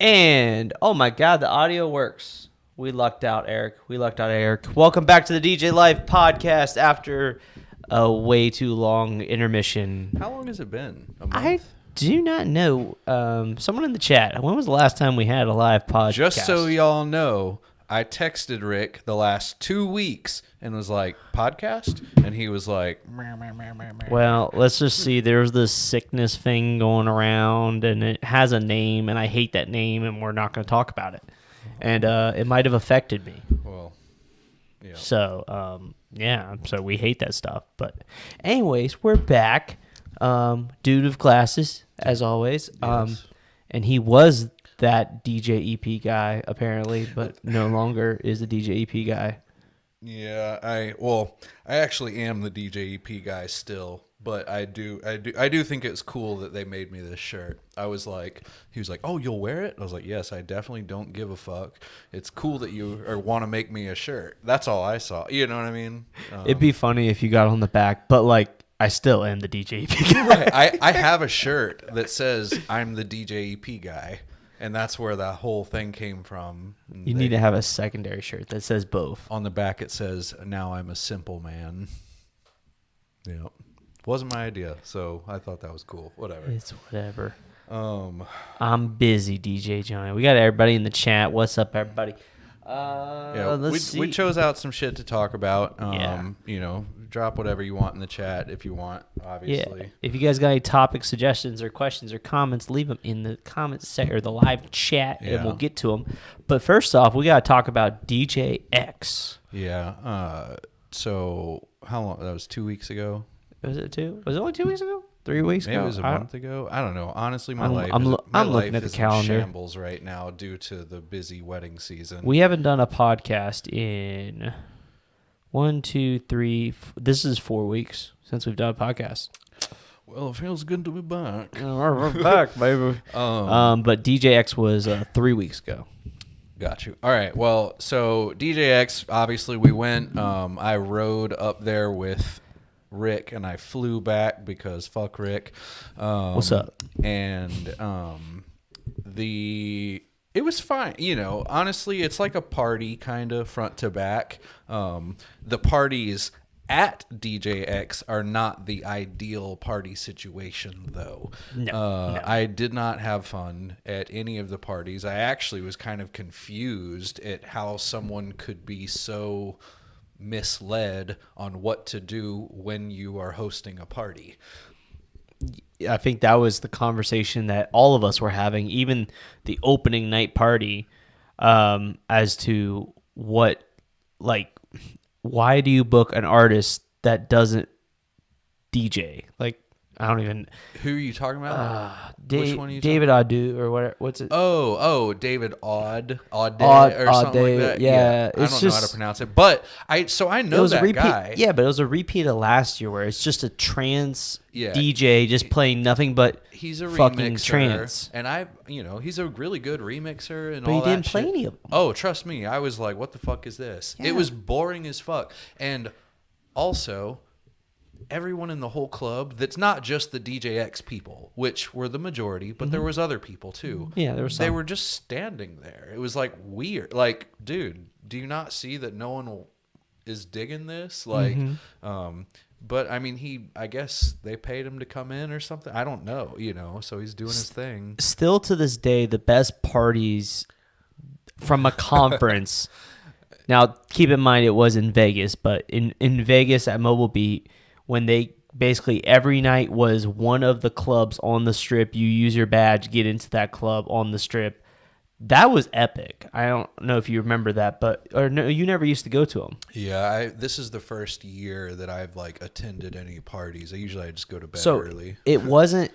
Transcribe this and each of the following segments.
And, oh my God, the audio works. We lucked out, Eric. Welcome back to the DJ Life podcast after a way too long intermission. How long has it been? A month? I do not know. Someone in the chat, when was the last time we had a live podcast? Just so y'all know, I texted Rick the last 2 weeks and was like, podcast? And he was like, meh, meh, meh, meh, meh. Well, let's just see. There's this sickness thing going around, and it has a name, and I hate that name, and we're not going to talk about it. And it might have affected me. Well, yeah. So, so we hate that stuff. But anyways, we're back. Dude of glasses, as always. Yes. And he was that DJ EP guy, apparently, but no longer is the DJ EP guy. Yeah, I actually am the DJ EP guy still, but I do think it's cool that they made me this shirt. He was like, "Oh, you'll wear it?" I was like, "Yes, I definitely don't give a fuck. It's cool that you want to make me a shirt." That's all I saw. You know what I mean? It'd be funny if you got on the back, but like, I still am the DJ EP guy. Right. I have a shirt that says I'm the DJ EP guy. And that's where that whole thing came from. You need to have a secondary shirt that says both. On the back it says, "Now I'm a simple man." Yeah. Wasn't my idea, so I thought that was cool. Whatever. It's whatever. I'm busy, DJ Johnny. We got everybody in the chat. What's up, everybody? We chose out some shit to talk about. Yeah. You know, drop whatever you want in the chat if you want, obviously. Yeah. If you guys got any topic suggestions or questions or comments, leave them in the comments section or the live chat, and we'll get to them. But first off, we got to talk about DJ X. Yeah. So how long? That was 2 weeks ago. Was it 2? Was it only 2 weeks ago? 3 weeks ago? Maybe it was a month ago. I don't know. Honestly, my life I'm looking at the calendar. in shambles right now due to the busy wedding season. We haven't done a podcast in 1, 2, 3. This is 4 weeks since we've done a podcast. Well, it feels good to be back. We're back, baby. But DJ X was 3 weeks ago. Got you. All right. Well, so DJ X, obviously we went. I rode up there with Rick, and I flew back because fuck Rick. What's up? And it was fine. You know, honestly, it's like a party kind of front to back. The parties at DJ X are not the ideal party situation, though. No. I did not have fun at any of the parties. I actually was kind of confused at how someone could be so misled on what to do when you are hosting a party. I think that was the conversation that all of us were having, even the opening night party, as to what, like, why do you book an artist that doesn't DJ? Like, I don't even. Who are you talking about? Which one are you David Adu or what? What's it? Oh, David Odd or something like that. Yeah, I don't know how to pronounce it, but I know that guy. Yeah, but it was a repeat of last year where it's just a trance DJ just playing nothing but he's a fucking remixer, trance. And he's a really good remixer and but all he didn't play any of them. Oh, trust me, I was like, what the fuck is this? Yeah. It was boring as fuck, and also, everyone in the whole club that's not just the DJ X people, which were the majority, but there was other people too. Yeah, there were some. They were just standing there. It was like weird. Like, dude, do you not see that no one is digging this? Like, but I mean, I guess they paid him to come in or something. I don't know, so he's doing his thing. Still to this day, the best parties from a conference. Now, keep in mind, it was in Vegas, but in Vegas at Mobile Beat, when they basically every night was one of the clubs on the strip, you use your badge, get into that club on the strip. That was epic. I don't know if you remember that, or no, you never used to go to them. Yeah, this is the first year that I've attended any parties. I just go to bed early. It wasn't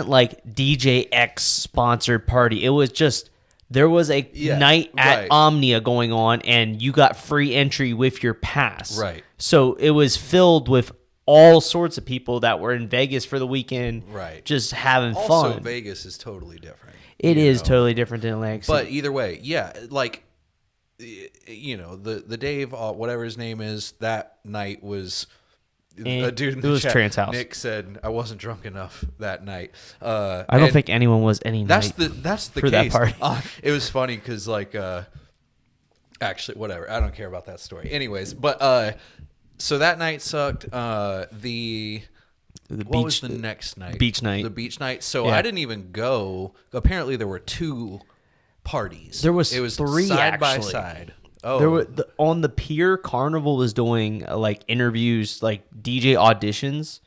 like DJ X sponsored party. It was just there was a night at Omnia going on, and you got free entry with your pass. Right. So it was filled with all sorts of people that were in Vegas for the weekend, right? Just having fun. Also, Vegas is totally different. It is totally different than Atlantic City. But either way, yeah, the Dave, whatever his name is, that night was A dude in it the was chat, Trant's house. Nick said I wasn't drunk enough that night. I don't think anyone was any that's night. That's the for case. that party. It was funny because actually whatever. I don't care about that story. Anyways, but so that night sucked. What was the next night? Beach night. The beach night. So Yeah. I didn't even go. Apparently there were 2 parties. It was 3 side by actually. side. Oh, There were on the pier. Carnival was doing like interviews, like DJ auditions.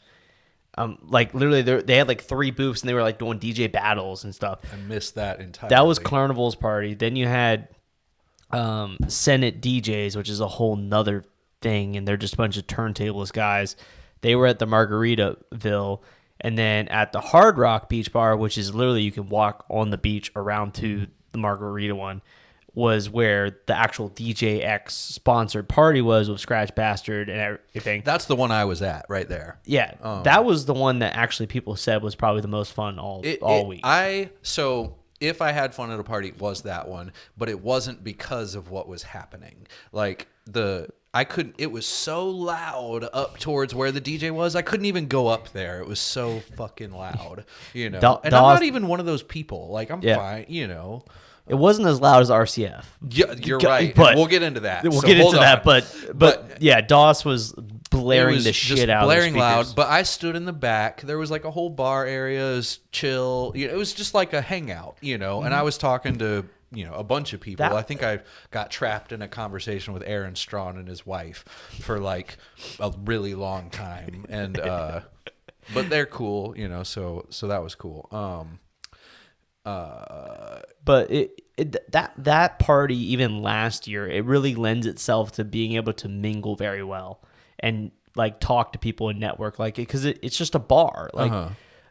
Like literally, they had like 3 booths and they were like doing DJ battles and stuff. I missed that entirely. That was Carnival's party. Then you had Senate DJs, which is a whole nother thing, and they're just a bunch of turntablist guys. They were at the Margaritaville, and then at the Hard Rock Beach Bar, which is literally you can walk on the beach around to the Margarita one, was where the actual DJ X sponsored party was with Scratch Bastard and everything. That's the one I was at right there. Yeah, that was the one that actually people said was probably the most fun all week. So if I had fun at a party, it was that one, but it wasn't because of what was happening. Like it was so loud up towards where the DJ was. I couldn't even go up there. It was so fucking loud, and I'm not even one of those people. Like I'm fine, It wasn't as loud as RCF. Yeah, you're right. But we'll get into that. We'll get into that, but yeah, DOS was blaring the shit out. Blaring of the loud. speakers. But I stood in the back. There was like a whole bar area, it was chill. It was just like a hangout, And I was talking to a bunch of people. I think I got trapped in a conversation with Aaron Strawn and his wife for like a really long time, and but they're cool, So that was cool. But that party, even last year, it really lends itself to being able to mingle very well and like talk to people and network like it, because it's just a bar.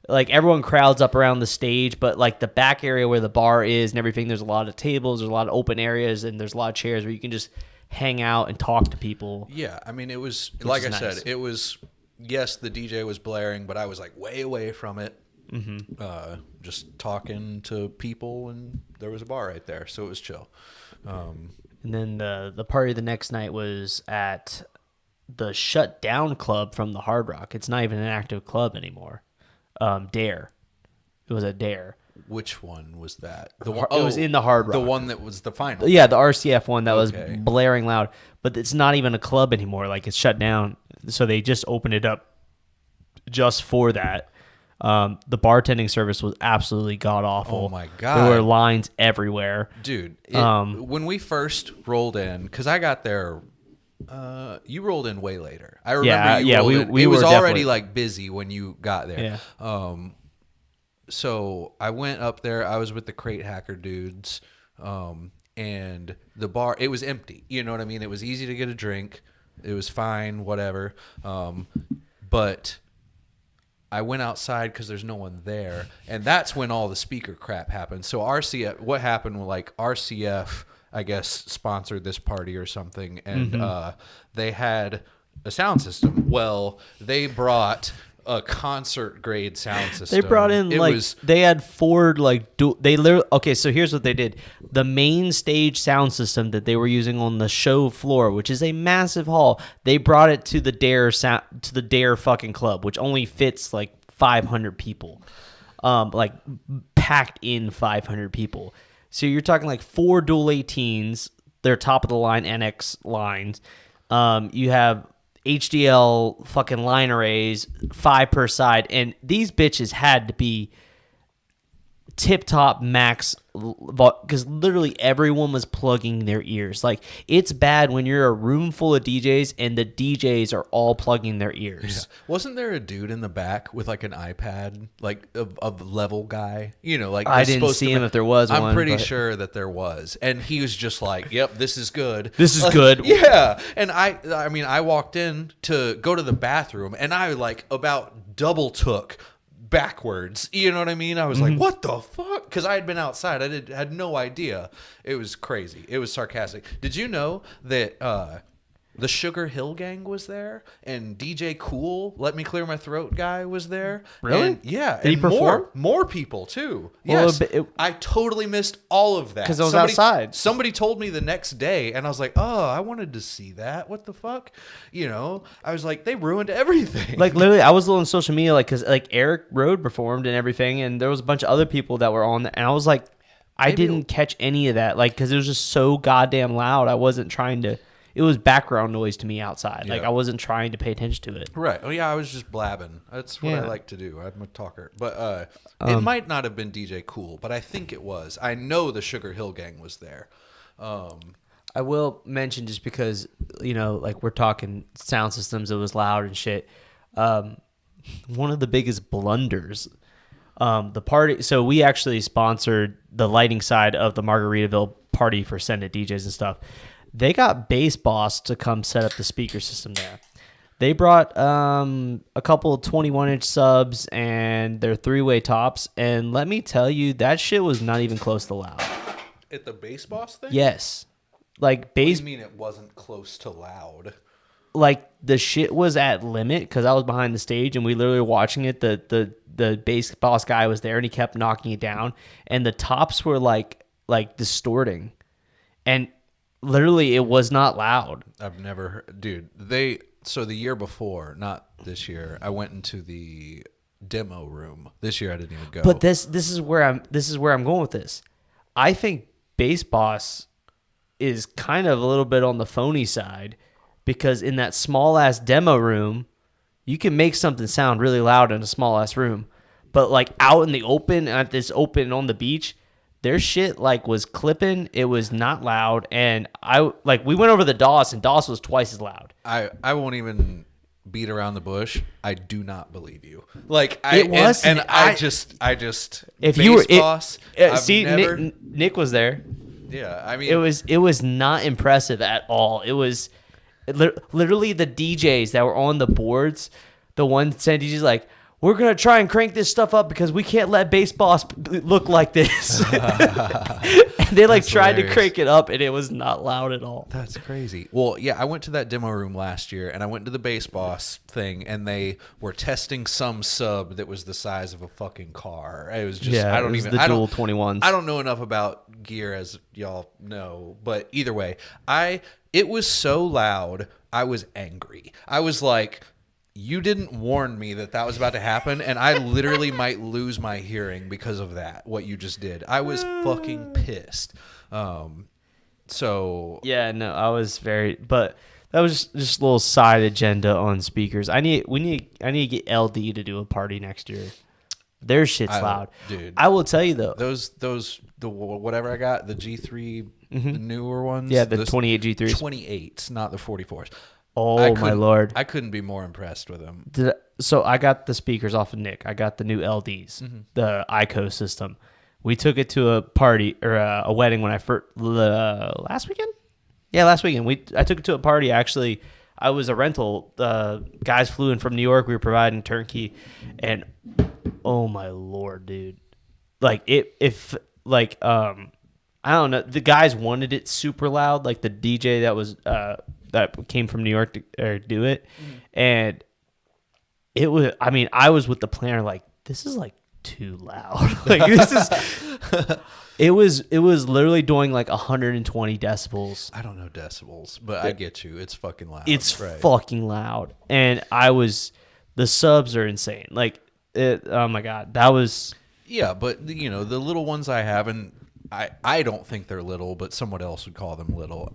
Like everyone crowds up around the stage, but like the back area where the bar is and everything, there's a lot of tables, there's a lot of open areas, and there's a lot of chairs where you can just hang out and talk to people. Yeah, I mean, it was like I said, nice. it was, yes, the DJ was blaring, but I was like way away from it. Just talking to people, and there was a bar right there, so it was chill. And then the party the next night was at the shut down club from the Hard Rock. It's not even an active club anymore. Dare. It was a Dare. Which one was that? It was in the Hard Rock. The one that was the final. Yeah, the RCF one that was Okay. blaring loud. But it's not even a club anymore. Like, it's shut down. So they just opened it up just for that. The bartending service was absolutely god-awful. Oh, my God. There were lines everywhere. Dude, when we first rolled in, because I got there, you rolled in way later. I remember it was already like busy when you got there. Yeah. So I went up there. I was with the Crate Hacker dudes, and the bar, it was empty. You know what I mean? It was easy to get a drink. It was fine, whatever. But I went outside because there's no one there, and that's when all the speaker crap happened. So RCF, what happened? Like RCF, I guess, sponsored this party or something, and they had a sound system. Well, they brought a concert grade sound system. They brought in they had four okay, so here's what they did. The main stage sound system that they were using on the show floor, which is a massive hall, they brought it to the Dare fucking club, which only fits like 500 people. Like packed in 500 people. So you're talking like 4 dual 18s, they're top of the line NX lines. You have HDL fucking line arrays, 5 per side, and these bitches had to be tip top max, because literally everyone was plugging their ears. Like, it's bad when you're a room full of DJs and the DJs are all plugging their ears. Yeah. Wasn't there a dude in the back with like an iPad, like a level guy? Like I didn't see him if there was one. I'm pretty sure that there was, and he was just like, "Yep, this is good. This is good." Yeah, and I mean, I walked in to go to the bathroom, and I like about double took backwards. You know what I mean? I was like, what the fuck? Because I had been outside. I had no idea. It was crazy. It was sarcastic. Did you know that The Sugar Hill Gang was there, and DJ Cool, Let Me Clear My Throat guy was there. Really? And, yeah. Did he and perform? More people, too. Well, Yes. I totally missed all of that. Because I was outside. Somebody told me the next day, and I was like, oh, I wanted to see that. What the fuck? I was like, they ruined everything. Like, literally, I was on social media, like, because, like, Eric Rode performed and everything, and there was a bunch of other people that were on there, and I was like, I didn't catch any of that, like, because it was just so goddamn loud. I wasn't trying to, it was background noise to me outside. Yeah. Like, I wasn't trying to pay attention to it. Right. Oh, yeah, I was just blabbing. That's what I like to do. I'm a talker. But it might not have been DJ Cool, but I think it was. I know the Sugar Hill Gang was there. I will mention, just because, like, we're talking sound systems, it was loud and shit. One of the biggest blunders, the party. So we actually sponsored the lighting side of the Margaritaville party for Send It DJs and stuff. They got Bass Boss to come set up the speaker system there. They brought a couple of 21-inch subs and their 3-way tops, and let me tell you, that shit was not even close to loud. At the Bass Boss thing? Yes. Like, bass. What do you mean it wasn't close to loud? Like, the shit was at limit, because I was behind the stage and we literally were watching it. The bass boss guy was there and he kept knocking it down, and the tops were like distorting, and literally it was not loud. I've never heard, dude. So the year before, not this year, I went into the demo room. This year I didn't even go. But this is where I'm going with this. I think Bass Boss is kind of a little bit on the phony side, because in that small ass demo room, you can make something sound really loud in a small ass room, but like out in the open, at this open on the beach, their shit like was clipping. It was not loud, and we went over the DOS, and DOS was twice as loud. I won't even beat around the bush. I do not believe you. Like I just if Bass you were Boss. Nick was there. Yeah, I mean it was not impressive at all. It was literally the DJs that were on the boards. The one said, DJs like, we're gonna try and crank this stuff up because we can't let Bass Boss look like this. And they tried to crank it up, and it was not loud at all. That's crazy. Well, yeah, I went to that demo room last year, and I went to the Bass Boss thing, and they were testing some sub that was the size of a fucking car. It was just the dual 21s. I don't know enough about gear, as y'all know, but either way, it was so loud. I was angry. I was like, you didn't warn me that was about to happen, and I literally might lose my hearing because of that, what you just did. I was fucking pissed. So yeah, no, I was but that was just a little side agenda on speakers. I need to get LD to do a party next year. Their shit's loud, dude. I will tell you though, the whatever I got, the G3, the newer ones, yeah, the 28 G3s, 28s, not the 44s. Oh my lord! I couldn't be more impressed with them. So I got the speakers off of Nick. I got the new LDs, the ICO system. We took it to a party or a wedding when I first last weekend. Yeah, last weekend. I took it to a party. Actually, I was a rental. Guys flew in from New York. We were providing turnkey, and oh my lord, dude! Like I don't know. The guys wanted it super loud. Like the DJ that was that came from New York to do it, and it was. I mean, I was with the planner. Like, this is like too loud. Like this is. It was literally doing like 120 decibels. I don't know decibels, but I get you. It's fucking loud. It's fucking loud, and the subs are insane. Like, oh my god, that was. Yeah, but the little ones I have, and I don't think they're little, but someone else would call them little.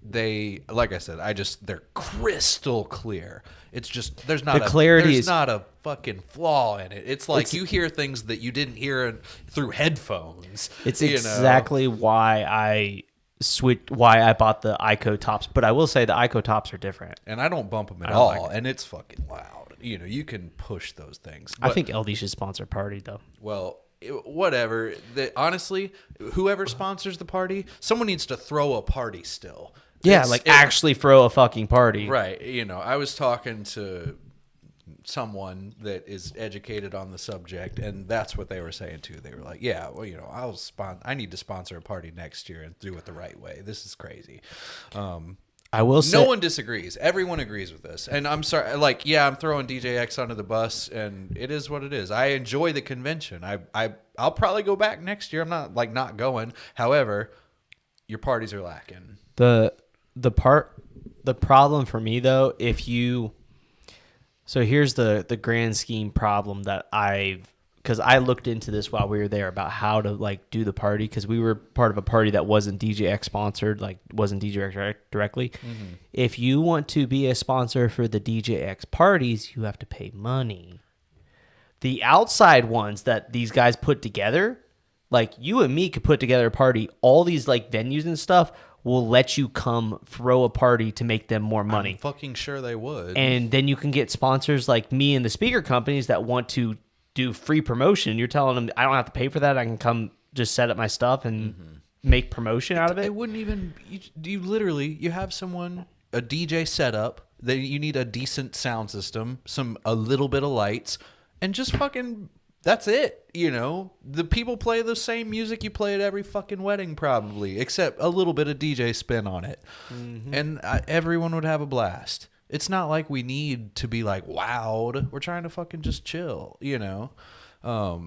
They, like I said, they're crystal clear. It's just there's not a fucking flaw in it. It's like you hear things that you didn't hear through headphones. It's exactly why I bought the ICO tops, but I will say the ICO tops are different. And I don't bump them at all, and it's fucking loud. You can push those things. But I think LD should sponsor a party though. Well, whatever. Honestly, whoever sponsors the party, someone needs to throw a party still. Yeah, actually throw a fucking party. Right. I was talking to someone that is educated on the subject, and that's what they were saying too. They were like, yeah, well, I need to sponsor a party next year and do it the right way. This is crazy. I will say, no one disagrees. Everyone agrees with this. And I'm sorry, like, yeah, I'm throwing DJX under the bus, and it is what it is. I enjoy the convention. I'll probably go back next year. I'm not like not going. However, your parties are lacking. the problem for me though, so here's the grand scheme problem that because I looked into this while we were there about how to like do the party, because we were part of a party that wasn't DJX sponsored, like wasn't DJX directly. Mm-hmm. If you want to be a sponsor for the DJX parties, you have to pay money. The outside ones that these guys put together, like you and me could put together a party, all these like venues and stuff will let you come throw a party to make them more money. I'm fucking sure they would. And then you can get sponsors like me and the speaker companies that want to do free promotion. You're telling them I don't have to pay for that. I can come just set up my stuff and make promotion out of it. It wouldn't even, you literally, you have someone, a DJ setup, that you need a decent sound system, a little bit of lights, and just fucking, that's it. You know, the people play the same music you play at every fucking wedding probably, except a little bit of DJ spin on it. Mm-hmm. And everyone would have a blast. It's not like we need to be like wowed. We're trying to fucking just chill, you know. I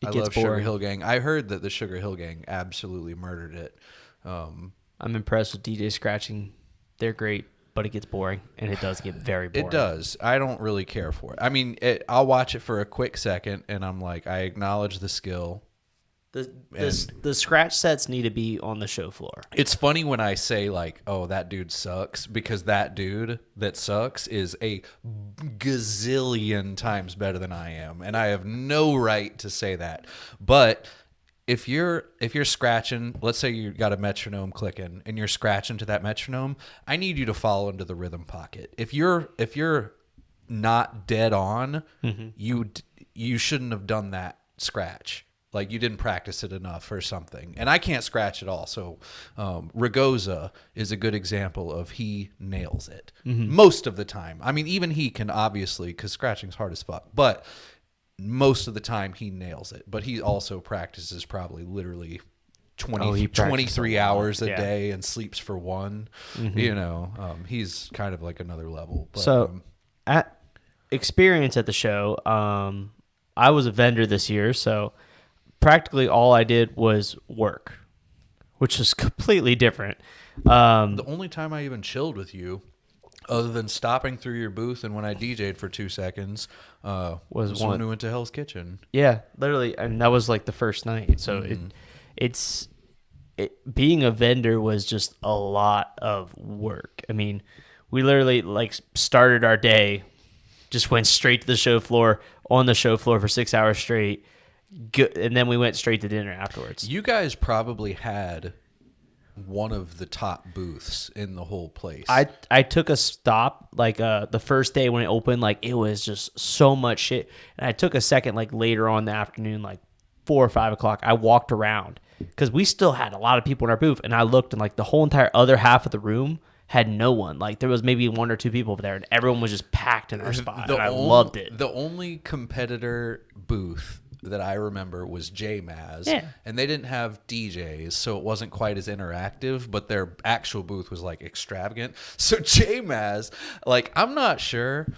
love Sugar Hill Gang. I heard that the Sugar Hill Gang absolutely murdered it. I'm impressed with DJ scratching. They're great, but it gets boring, and it does get very boring. It does. I don't really care for it. I mean, I'll watch it for a quick second, and I'm like, I acknowledge the skill. The scratch sets need to be on the show floor. It's funny when I say like, oh, that dude sucks, because that dude that sucks is a gazillion times better than I am, and I have no right to say that. But if you're scratching, let's say you got a metronome clicking and you're scratching to that metronome, I need you to fall into the rhythm pocket. If you're not dead on, you shouldn't have done that scratch. Like you didn't practice it enough or something. And I can't scratch at all. So Ragoza is a good example of he nails it most of the time. I mean, even he can obviously, because scratching's hard as fuck. But most of the time he nails it. But he also practices probably literally 23 hours a day and sleeps for one. You know, he's kind of like another level. But, so at experience at the show, I was a vendor this year, so practically all I did was work, which was completely different. The only time I even chilled with you, other than stopping through your booth and when I DJ'd for 2 seconds, was when we went to Hell's Kitchen. Yeah, literally, and that was like the first night. So being a vendor was just a lot of work. I mean, we literally like started our day, just went straight to the show floor, on the show floor for 6 hours straight. And then we went straight to dinner afterwards. You guys probably had one of the top booths in the whole place. I took a stop like the first day when it opened, like it was just so much shit. And I took a second like later on in the afternoon, like 4 or 5 o'clock. I walked around because we still had a lot of people in our booth, and I looked, and like the whole entire other half of the room had no one. Like there was maybe 1 or 2 people over there, and everyone was just packed in their spot. And I loved it. The only competitor booth that I remember was J-Maz, and they didn't have DJs, so it wasn't quite as interactive, but their actual booth was like extravagant. So J-Maz, like, I'm not sure,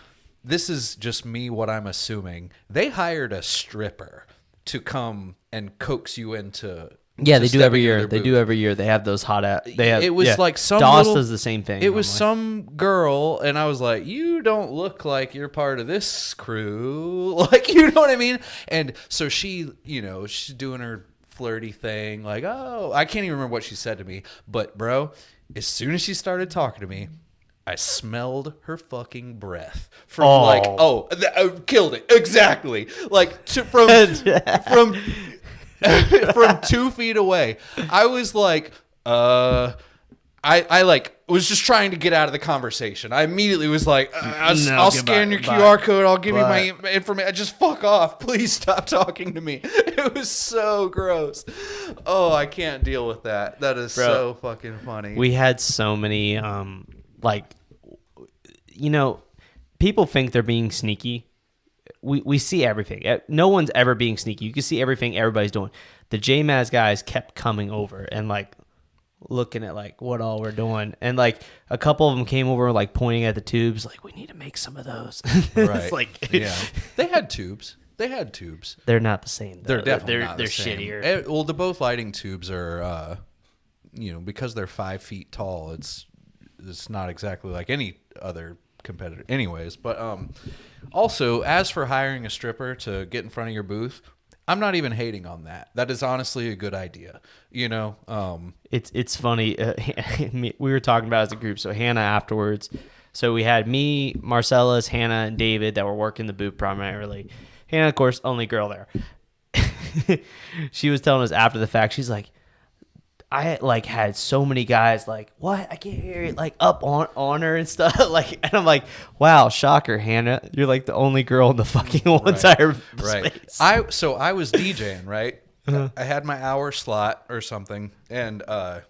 this is just me what I'm assuming, they hired a stripper to come and coax you into they do every year. They do every year. They have those hot it was like some DOS does the same thing. It was some girl, and I was like, you don't look like you're part of this crew. Like, you know what I mean? And so she, you know, she's doing her flirty thing. Like, oh, I can't even remember what she said to me. But, bro, as soon as she started talking to me, I smelled her fucking breath from killed it. Exactly. Like, from 2 feet away. I was like, I like was just trying to get out of the conversation. I immediately was like, I'll scan your QR code. I'll give you my information. Just fuck off. Please stop talking to me. It was so gross. Oh, I can't deal with that. That is so fucking funny. We had so many, like, you know, people think they're being sneaky. We see everything. No one's ever being sneaky. You can see everything everybody's doing. The J-Maz guys kept coming over, and like looking at like what all we're doing, and like a couple of them came over like pointing at the tubes, like we need to make some of those. Right. It's like Yeah. They had tubes. They're not the same. Though. They're definitely not they're the same. shittier. Well, the both lighting tubes are, because they're 5 feet tall. It's not exactly like any other competitor. Anyways, but also as for hiring a stripper to get in front of your booth, I'm not even hating on that. That is honestly a good idea. It's funny. We were talking about it as a group. So Hannah afterwards. So we had me, Marcellus, Hannah, and David that were working the booth primarily. Hannah, of course, only girl there. She was telling us after the fact. She's like, I like had so many guys like, what? I can't hear it, like up on her and stuff. Like, and I'm like, wow, shocker, Hannah. You're like the only girl in the fucking whole entire space. I was DJing, right? I had my hour slot or something, and I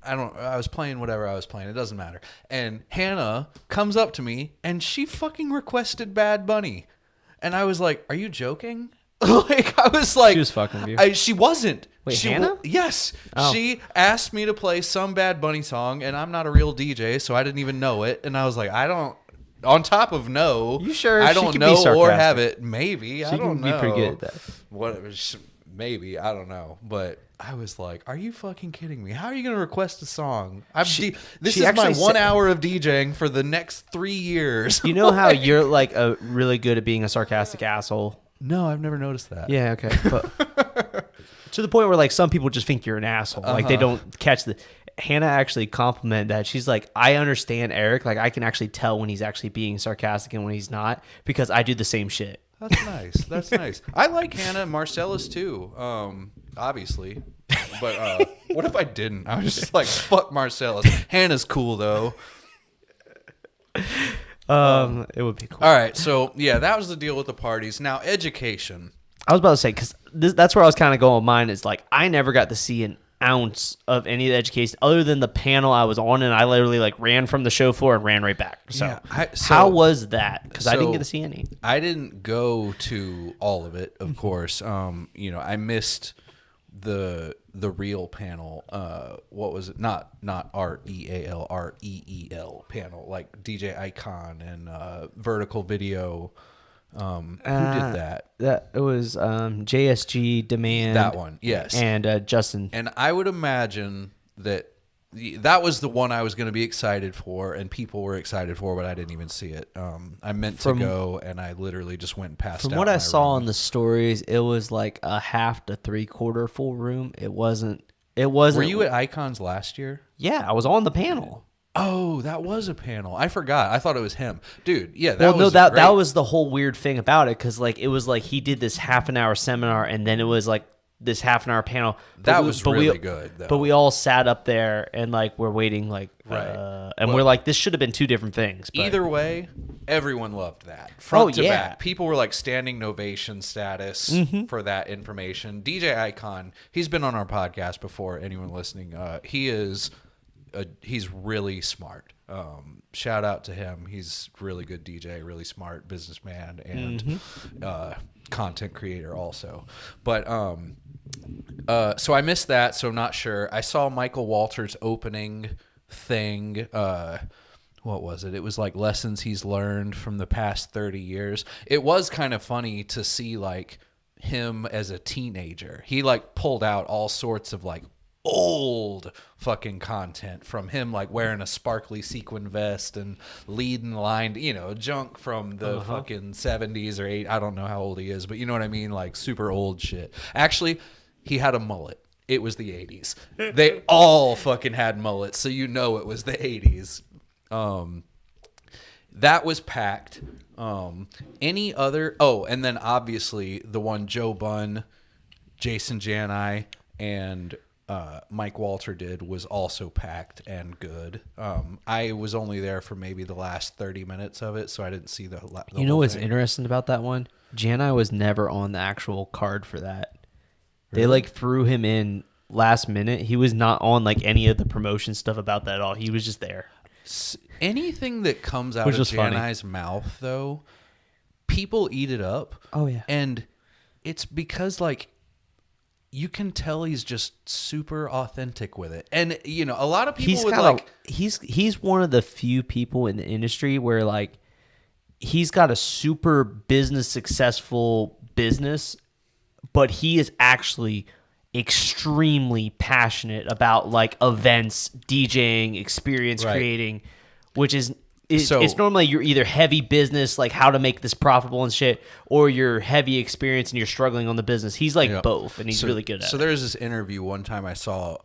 was playing whatever I was playing. It doesn't matter. And Hannah comes up to me and she fucking requested Bad Bunny. And I was like, are you joking? Like, I was like, She was fucking with you. She wasn't. Wait, Hannah? Yes. Oh. She asked me to play some Bad Bunny song, and I'm not a real DJ, so I didn't even know it. And I was like, on top of no, You sure? I She don't could be know or sarcastic. have it. Maybe. I don't know. Be pretty good at that. Whatever. Maybe. I don't know. But I was like, are you fucking kidding me? How are you going to request a song? This she is my actually 1 said- hour of DJing for the next 3 years. You know how you're like a really good at being a sarcastic asshole? No, I've never noticed that. Yeah, okay. But to the point where like some people just think you're an asshole. Like they don't catch the Hannah actually complimented that. She's like, I understand Erik. Like I can actually tell when he's actually being sarcastic and when he's not, because I do the same shit. That's nice. That's nice. I like Hannah and Marcellus too. Obviously. But what if I didn't? I was just like, fuck Marcellus. Hannah's cool though. It would be cool. All right, so yeah, that was the deal with the parties. Now, education. I was about to say, because that's where I was kind of going with mine, is like I never got to see an ounce of any of the education other than the panel I was on, and I literally like ran from the show floor and ran right back. So, Yeah, how was that? Because I didn't so get to see any. I didn't go to all of it, of course. I missed the real panel. What was it? Not REAL, REEL panel, like DJ Icon and Vertical Video. Who did that? That it was JSG Demand. That one, yes. And Justin. And I would imagine that was the one I was going to be excited for, and people were excited for, but I didn't even see it. I meant to go, and I literally just went and passed out. From what I saw in the stories, it was like a half to 3/4 full room. It wasn't. Were you at Icons last year? Yeah, I was on the panel. Oh, that was a panel. I forgot. I thought it was him, dude. Yeah, that was the whole weird thing about it, because like it was like he did this half an hour seminar, and then it was like this half an hour panel. That was really good, though. But we all sat up there and like we're waiting, like Right. and we're like, this should have been two different things. But. Either way, everyone loved that. Front to yeah. back. People were like standing ovation status for that information. DJ Icon, he's been on our podcast before. Anyone listening, he's really smart. Shout out to him. He's really good DJ, really smart businessman, and content creator also. But so I missed that, so I'm not sure. I saw Michael Walters' opening thing. What was it? It was like lessons he's learned from the past 30 years. It was kind of funny to see like him as a teenager. He like pulled out all sorts of like old fucking content from him, like wearing a sparkly sequin vest and leading the line, junk from the fucking 70s or 80s. I don't know how old he is, but you know what I mean? Like super old shit. Actually, he had a mullet. It was the 80s. They all fucking had mullets, so it was the 80s. That was packed. Any other? Oh, and then obviously the one Joe Bunn, Jason Jani, and Mike Walter did was also packed and good. I was only there for maybe the last 30 minutes of it, so I didn't see the You know whole what's thing. interesting about that one? Jani was never on the actual card for that. They like threw him in last minute. He was not on like any of the promotion stuff about that at all. He was just there. Anything that comes out Which of was funny. Jani's mouth, though, people eat it up. Oh, yeah. And it's because like you can tell he's just super authentic with it. And you know, a lot of people He's would got like he's one of the few people in the industry where like he's got a super business successful business, but he is actually extremely passionate about like events, DJing, experience Right. creating, which is So- it's normally you're either heavy business, like how to make this profitable and shit, or you're heavy experience and you're struggling on the business. He's like Yeah. both, and he's really good at So it. there's this interview one time I saw.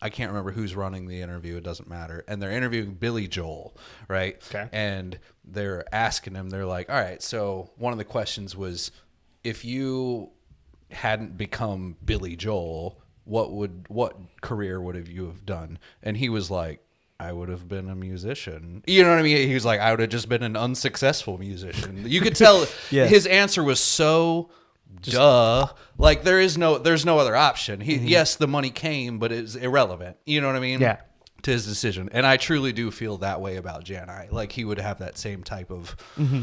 I can't remember who's running the interview. It doesn't matter. And they're interviewing Billy Joel, right? Okay. And they're asking him. They're like, "All right." So one of the questions was, if you hadn't become Billy Joel, what career would you have done? And he was like, I would have been a musician. You know what I mean? He was like, I would have just been an unsuccessful musician. You could tell Yeah. his answer was so duh. Like there's no other option. He yes, the money came, but it's irrelevant. You know what I mean? Yeah. To his decision. And I truly do feel that way about Janai. Like he would have that same type of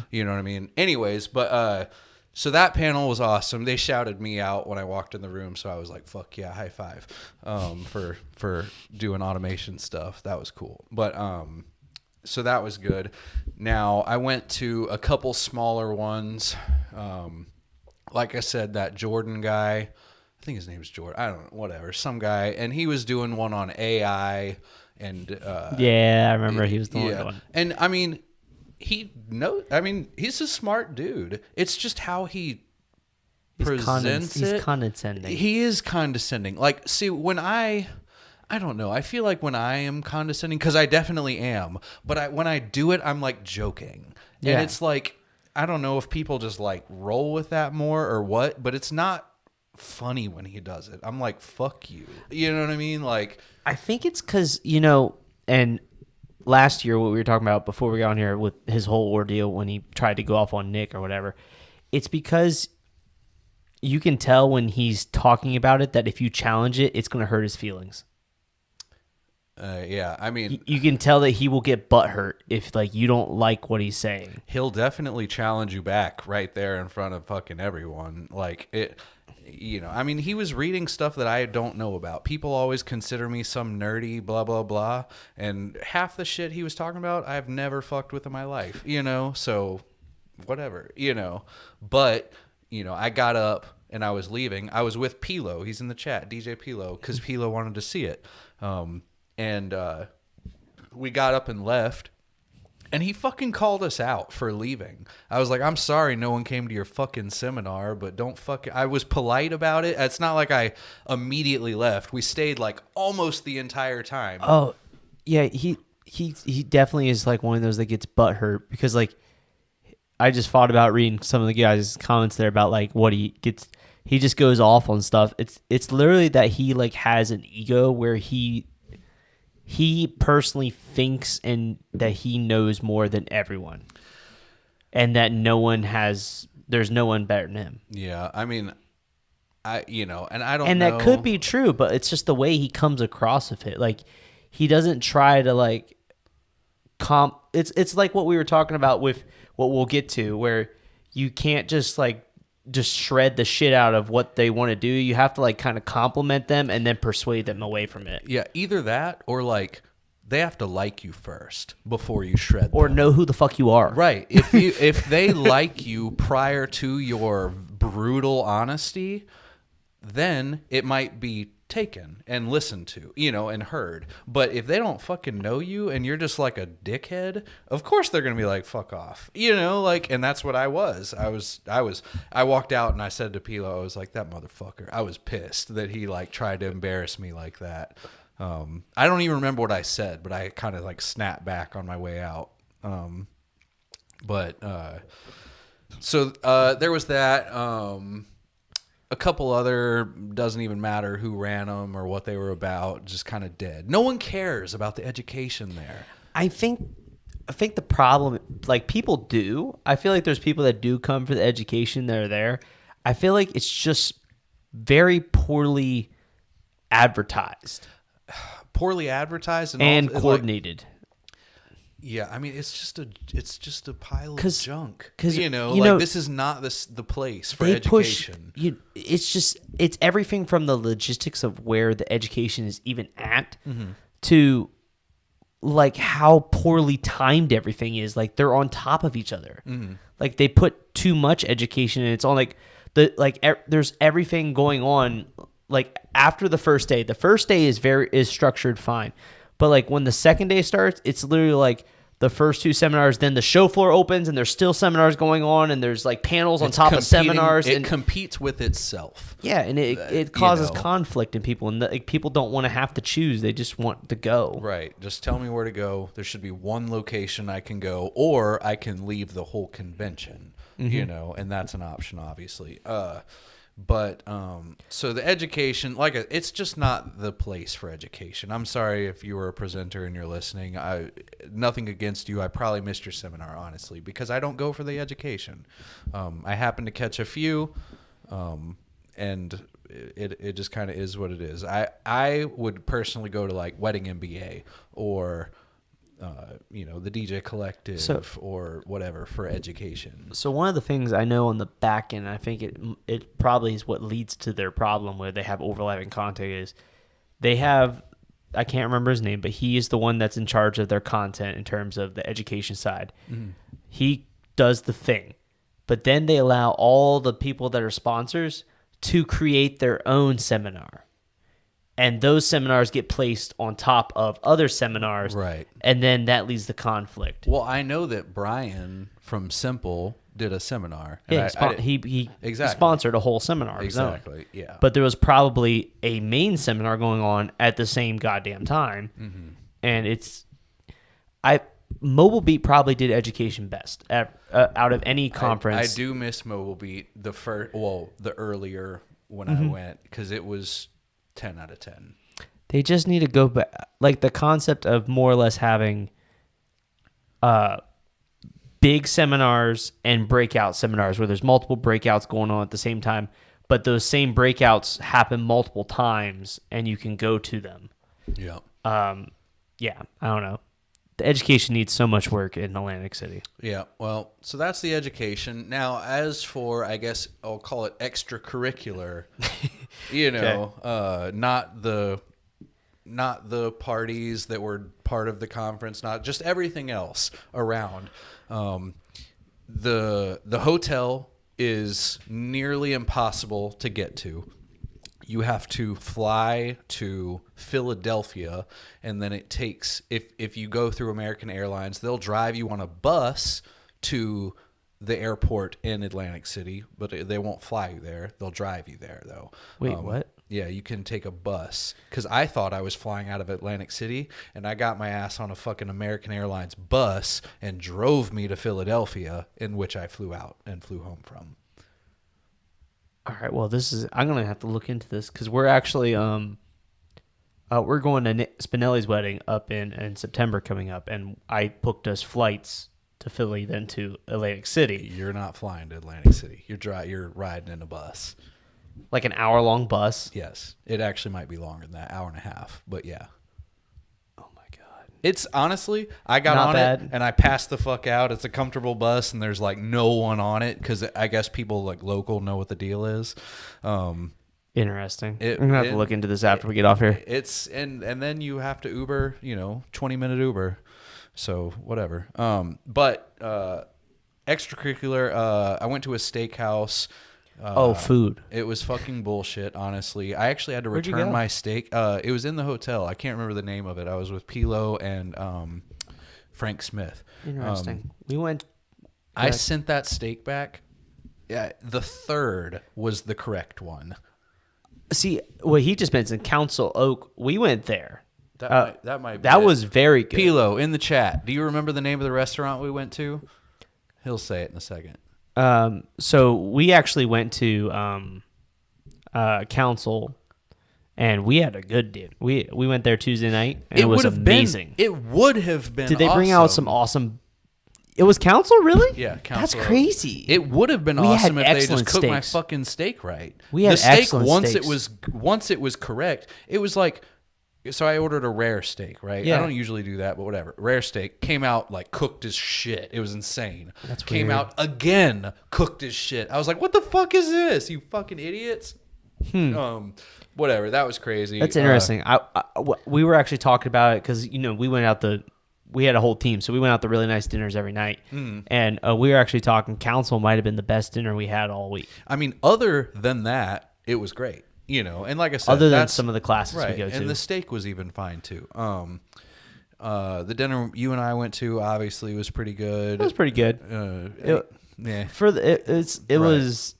you know what I mean? Anyways, but so that panel was awesome. They shouted me out when I walked in the room, so I was like, "Fuck yeah, high five!" For doing automation stuff. That was cool. But so that was good. Now I went to a couple smaller ones. Like I said, that Jordan guy. I think his name's Jordan. I don't know, whatever, some guy, and he was doing one on AI and Yeah, I remember he was the one. And I mean, he's a smart dude. It's just how he presents it. He's condescending. He is condescending. Like, see, when I don't know. I feel like when I am condescending, because I definitely am, but when I do it, I'm like joking. Yeah. And it's like, I don't know if people just like roll with that more or what, but it's not funny when he does it. I'm like, fuck you. You know what I mean? Like, I think it's because, and last year, what we were talking about before we got on here with his whole ordeal when he tried to go off on Nick or whatever, it's because you can tell when he's talking about it that if you challenge it, it's going to hurt his feelings. yeah, I mean, You can tell that he will get butthurt if like you don't like what he's saying. he'll definitely challenge you back right there in front of fucking everyone. Like it, I mean, he was reading stuff that I don't know about. People always consider me some nerdy blah blah blah, and half the shit he was talking about I've never fucked with in my life. So whatever. But I got up and I was leaving. I was with Pilo. He's in the chat, DJ Pilo, because Pilo wanted to see it. And we got up and left, and he fucking called us out for leaving. I was like, I'm sorry no one came to your fucking seminar, but don't fucking... I was polite about it. It's not like I immediately left. We stayed like almost the entire time. Oh, yeah, he definitely is like one of those that gets butthurt because like I just thought about reading some of the guys' comments there about like what he gets. He just goes off on stuff. It's literally that he like has an ego where he personally thinks and that he knows more than everyone, and that there's no one better than him. Yeah, I mean, and I don't And know. that could be true, but it's just the way he comes across with it. Like he doesn't try to like it's like what we were talking about with what we'll get to, where you can't just shred the shit out of what they want to do. You have to like kind of compliment them and then persuade them away from it. Yeah, either that or like they have to like you first before you shred Or them. know who the fuck you are. Right. If they like you prior to your brutal honesty, then it might be taken and listened to, and heard. But if they don't fucking know you and you're just like a dickhead, of course they're gonna be like, fuck off. And that's what I was. I walked out and I said to Pilo, I was like, that motherfucker. I was pissed that he like tried to embarrass me like that. I don't even remember what I said, but I kind of like snapped back on my way out. So there was that. A couple other, doesn't even matter who ran them or what they were about, just kind of dead. No one cares about the education there. I think the problem, like people do. I feel like there's people that do come for the education that are there. I feel like it's just very poorly advertised Poorly advertised and all, coordinated. Yeah, I mean it's just a pile of junk. 'cause, this is not the place for education. It's everything from the logistics of where the education is even at to like how poorly timed everything is. Like they're on top of each other. Like they put too much education and it's on like there's everything going on like after the first day. The first day is structured fine. But like when the second day starts, it's literally like the first two seminars, then the show floor opens and there's still seminars going on and there's like panels on top of seminars. It competes with itself. Yeah, and it causes conflict in people, and people don't want to have to choose. They just want to go. Right. Just tell me where to go. There should be one location I can go, or I can leave the whole convention, and that's an option, obviously. But so the education, it's just not the place for education. I'm sorry if you were a presenter and you're listening. Nothing against you. I probably missed your seminar, honestly, because I don't go for the education. I happen to catch a few, and it just kind of is what it is. I would personally go to like Wedding MBA or the DJ Collective or whatever for education. So one of the things I know on the back end, I think it probably is what leads to their problem where they have overlapping content is they have, I can't remember his name, but he is the one that's in charge of their content in terms of the education side. He does the thing, but then they allow all the people that are sponsors to create their own seminar. And those seminars get placed on top of other seminars. Right. And then that leads to conflict. Well, I know that Brian from Simple did a seminar. And yeah, he sponsored a whole seminar. Exactly, yeah. But there was probably a main seminar going on at the same goddamn time. And Mobile Beat probably did education best out of any conference. I do miss Mobile Beat, the earlier when I went, because it was 10 out of 10. They just need to go back. Like the concept of more or less having big seminars and breakout seminars where there's multiple breakouts going on at the same time, but those same breakouts happen multiple times and you can go to them. Yeah. Yeah, I don't know. The education needs so much work in Atlantic City. Yeah, well, so that's the education. Now, as for, I guess I'll call it extracurricular, not the parties that were part of the conference, not just everything else around. The hotel is nearly impossible to get to. You have to fly to Philadelphia, and then it takes, if you go through American Airlines, they'll drive you on a bus to the airport in Atlantic City, but they won't fly you there. They'll drive you there, though. Wait, what? Yeah, you can take a bus. Because I thought I was flying out of Atlantic City, and I got my ass on a fucking American Airlines bus and drove me to Philadelphia, in which I flew out and flew home from. All right, well, I'm going to have to look into this because we're actually, we're going to Spinelli's wedding up in September coming up, and I booked us flights to Philly, then to Atlantic City. You're not flying to Atlantic City. You're riding in a bus. Like an hour-long bus? Yes. It actually might be longer than that, hour and a half, but yeah. Oh, my God. It's honestly, I got Not on bad. it, and I passed the fuck out. It's a comfortable bus, and there's, like, no one on it, because I guess people, like, local know what the deal is. Interesting. I'm going to have to look into this after we get off here. It's, and then you have to Uber, 20-minute Uber. So, whatever. But extracurricular, I went to a steakhouse. Food. It was fucking bullshit, honestly. I actually had to Where'd you return go? my steak. It was in the hotel. I can't remember the name of it. I was with Pilo and Frank Smith. Interesting. We went. I sent that steak back. Yeah, the third was the correct one. See, what he just mentioned, Council Oak. We went there. That might be That it. was very good. Pilo in the chat. Do you remember the name of the restaurant we went to? He'll say it in a second. So we actually went to Council, and we had a good day. We went there Tuesday night, and it was amazing. It would have been. Did they bring out some awesome? It was Council, really? Yeah, Council. That's crazy. It would have been We awesome had if they just excellent cooked my steaks. fucking steak right. We had the steak excellent once steaks. once it was correct. It was like So I ordered a rare steak, right? Yeah. I don't usually do that, but whatever. Rare steak came out like cooked as shit. It was insane. That's came weird. out again cooked as shit. I was like, what the fuck is this? You fucking idiots. Whatever. That was crazy. That's interesting. We were actually talking about it because we had a whole team, so we went out to really nice dinners every night, and we were actually talking. Council might have been the best dinner we had all week. I mean, other than that, it was great. And like I said, Other than some of the classes right, we go to, and the steak was even fine too. The dinner you and I went to obviously was pretty good. it was pretty good. Yeah. For the, it was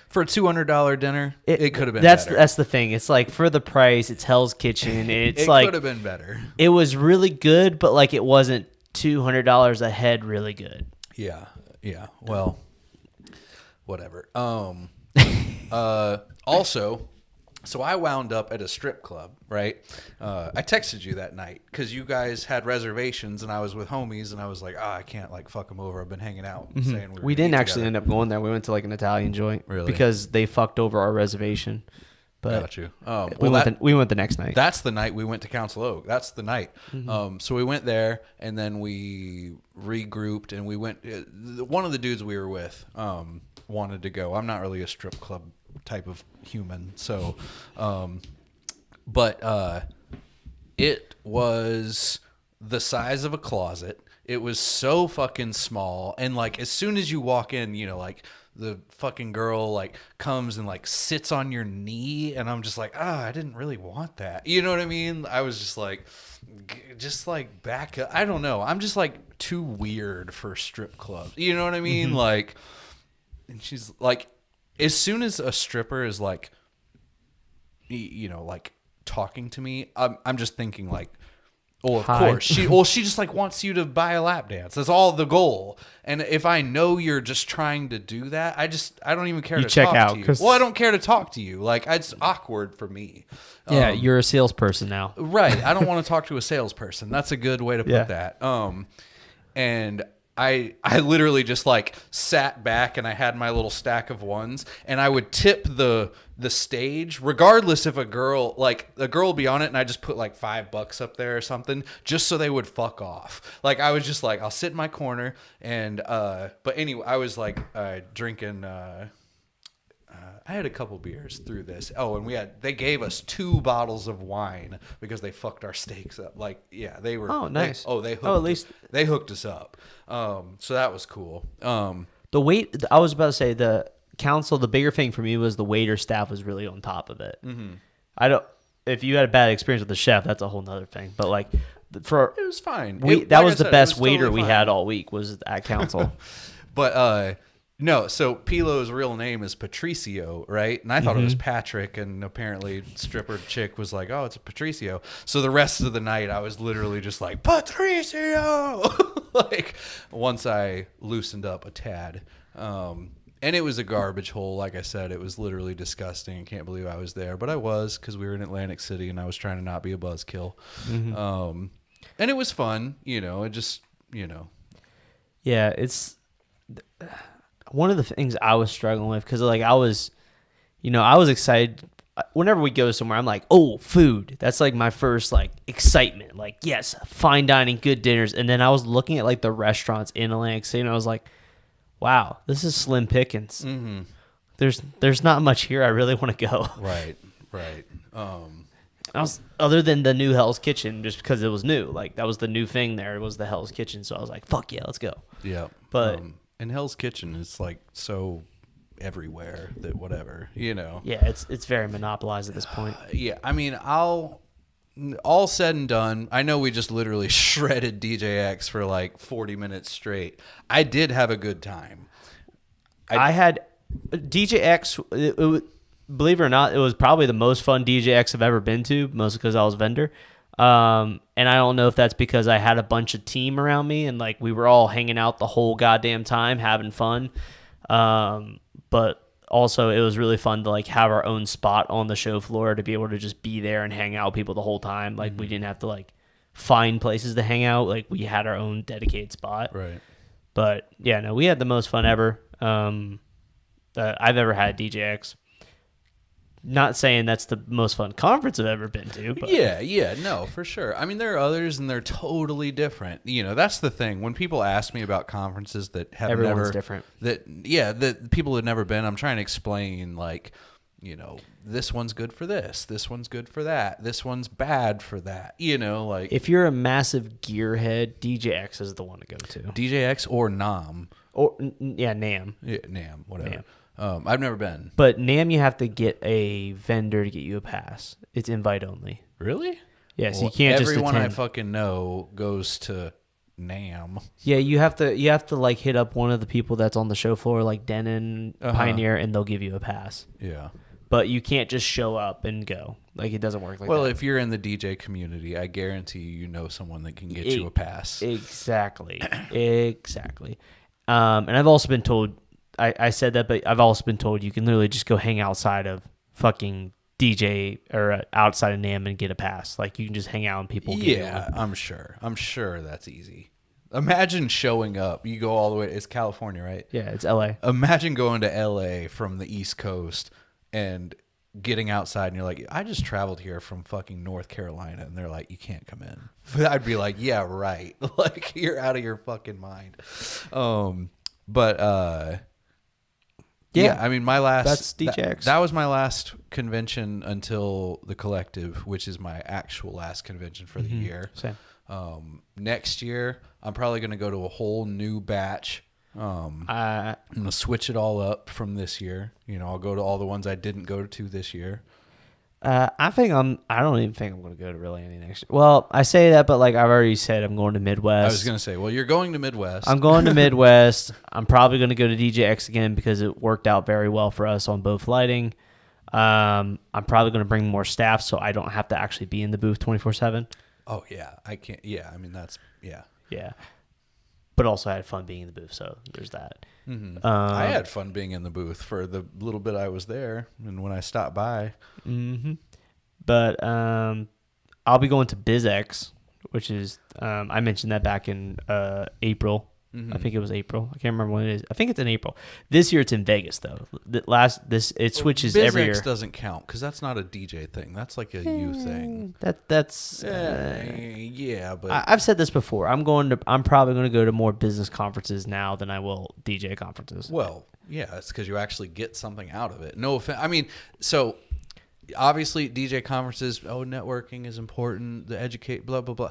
For a $200 dinner, it could have been better. That's the thing. It's like for the price, it's Hell's Kitchen. It's it like could have been better. It was really good, but like it wasn't $200 a head really good. Yeah. Well, whatever. Also, so I wound up at a strip club, right? I texted you that night because you guys had reservations and I was with homies and I was like, I can't like fuck them over. I've been hanging out saying We didn't actually end up going there. We went to like an Italian joint because they fucked over our reservation. But got you. We went the next night. That's the night we went to Council Oak. That's the night. So we went there and then we regrouped and we went. One of the dudes we were with wanted to go. I'm not really a strip club type of human, so but it was the size of a closet. It was so fucking small, and like as soon as you walk in, like the fucking girl like comes and like sits on your knee, and I'm just like, I didn't really want that. You know what I mean? I was just like back up. I don't know. I'm just like too weird for strip clubs. You know what I mean? Like, and she's like, as soon as a stripper is like, like talking to me, I'm just thinking like, oh, of course she just like wants you to buy a lap dance. That's all the goal. And if I know you're just trying to do that, I don't even care to check talk out, to you. Well, I don't care to talk to you. Like it's awkward for me. Yeah, you're a salesperson now. Right. I don't want to talk to a salesperson. That's a good way to put that. And I literally just like sat back and I had my little stack of ones and I would tip the stage regardless if a girl would be on it and I just put like $5 up there or something just so they would fuck off. Like I was just like, I'll sit in my corner and but anyway, I was like drinking I had a couple beers through this. Oh, and they gave us 2 bottles of wine because they fucked our steaks up. Like, yeah, they were. Oh, nice. They hooked us up. So that was cool. The wait. I was about to say the council. The bigger thing for me was the waiter staff was really on top of it. I don't. If you had a bad experience with the chef, that's a whole nother thing. But like, it was fine. That was the best waiter we had all week was at council. But no, so Pilo's real name is Patricio, right? And I thought it was Patrick, and apparently stripper chick was like, oh, it's a Patricio. So the rest of the night, I was literally just like, Patricio! Like, once I loosened up a tad. And it was a garbage hole. Like I said, it was literally disgusting. I can't believe I was there. But I was, because we were in Atlantic City, and I was trying to not be a buzzkill. And it was fun, it just, Yeah, it's... One of the things I was struggling with because like I was excited whenever we go somewhere. I'm like, oh, food. That's like my first like excitement. Like, yes, fine dining, good dinners. And then I was looking at like the restaurants in Atlantic City, and I was like, wow, this is slim pickings. There's not much here. I really want to go. Right. I was other than the new Hell's Kitchen, just because it was new. Like that was the new thing there. It was the Hell's Kitchen, so I was like, fuck yeah, let's go. Yeah, but. And Hell's Kitchen is like so everywhere that whatever, Yeah, it's very monopolized at this point. Yeah, I mean, all said and done, I know we just literally shredded DJX for like 40 minutes straight. I did have a good time. I had DJX, believe it or not, it was probably the most fun DJX I've ever been to, mostly because I was a vendor. And I don't know if that's because I had a bunch of team around me and like we were all hanging out the whole goddamn time having fun. But also it was really fun to like have our own spot on the show floor to be able to just be there and hang out with people the whole time. Like we didn't have to like find places to hang out. Like we had our own dedicated spot. Right. But yeah, no, we had the most fun ever. I've ever had DJX. Not saying that's the most fun conference I've ever been to, but Yeah, no, for sure. I mean, there are others, and they're totally different. That's the thing. When people ask me about conferences that have everyone's different. that people have never been, I'm trying to explain, this one's good for this one's good for that, this one's bad for that. If you're a massive gearhead, DJX is the one to go to. DJX or NAM. Or NAM. Yeah, NAM, whatever. NAM. I've never been. But NAM, you have to get a vendor to get you a pass. It's invite only. Really? Yeah, so you can't just attend. Everyone I fucking know goes to NAM. Yeah, you have to hit up one of the people that's on the show floor, like Denon, Pioneer, and they'll give you a pass. Yeah. But you can't just show up and go. It doesn't work like that. Well, if you're in the DJ community, I guarantee you know someone that can get you a pass. Exactly. And I've also been told, I said that, but I've also been told you can literally just go hang outside of fucking DJ or outside of NAM and get a pass. You can just hang out and people get Yeah, I'm sure that's easy. Imagine showing up. You go all the way. It's California, right? Yeah, it's LA. Imagine going to LA from the East Coast and getting outside and you're like, I just traveled here from fucking North Carolina, and they're like, you can't come in. I'd be like, yeah, right. You're out of your fucking mind. Yeah, I mean, that's DJX. That was my last convention until the Collective, which is my actual last convention for the year. Same. Next year, I'm probably going to go to a whole new batch. I'm going to switch it all up from this year. I'll go to all the ones I didn't go to this year. I don't even think I'm going to go to really any next year. Well, I say that, but I've already said, I'm going to Midwest. I was going to say, well, you're going to Midwest. I'm going to Midwest. I'm probably going to go to DJX again because it worked out very well for us on both lighting. I'm probably going to bring more staff so I don't have to actually be in the booth 24/7. Oh, yeah. I can't. Yeah. I mean, that's, yeah. Yeah. But also I had fun being in the booth, so there's that. Mm-hmm. I had fun being in the booth for the little bit I was there and when I stopped by. Mm-hmm. But I'll be going to BizX, which is, I mentioned that back in April. Mm-hmm. I think it was April. I can't remember when it is. I think it's in April. This year it's in Vegas though. It switches every year. BizX doesn't count because that's not a DJ thing. That's like a you thing. That's yeah, but I've said this before. I'm probably going to go to more business conferences now than I will DJ conferences. Well, yeah, it's because you actually get something out of it. No offense. I mean, so obviously DJ conferences. Networking is important. The educate, blah blah blah.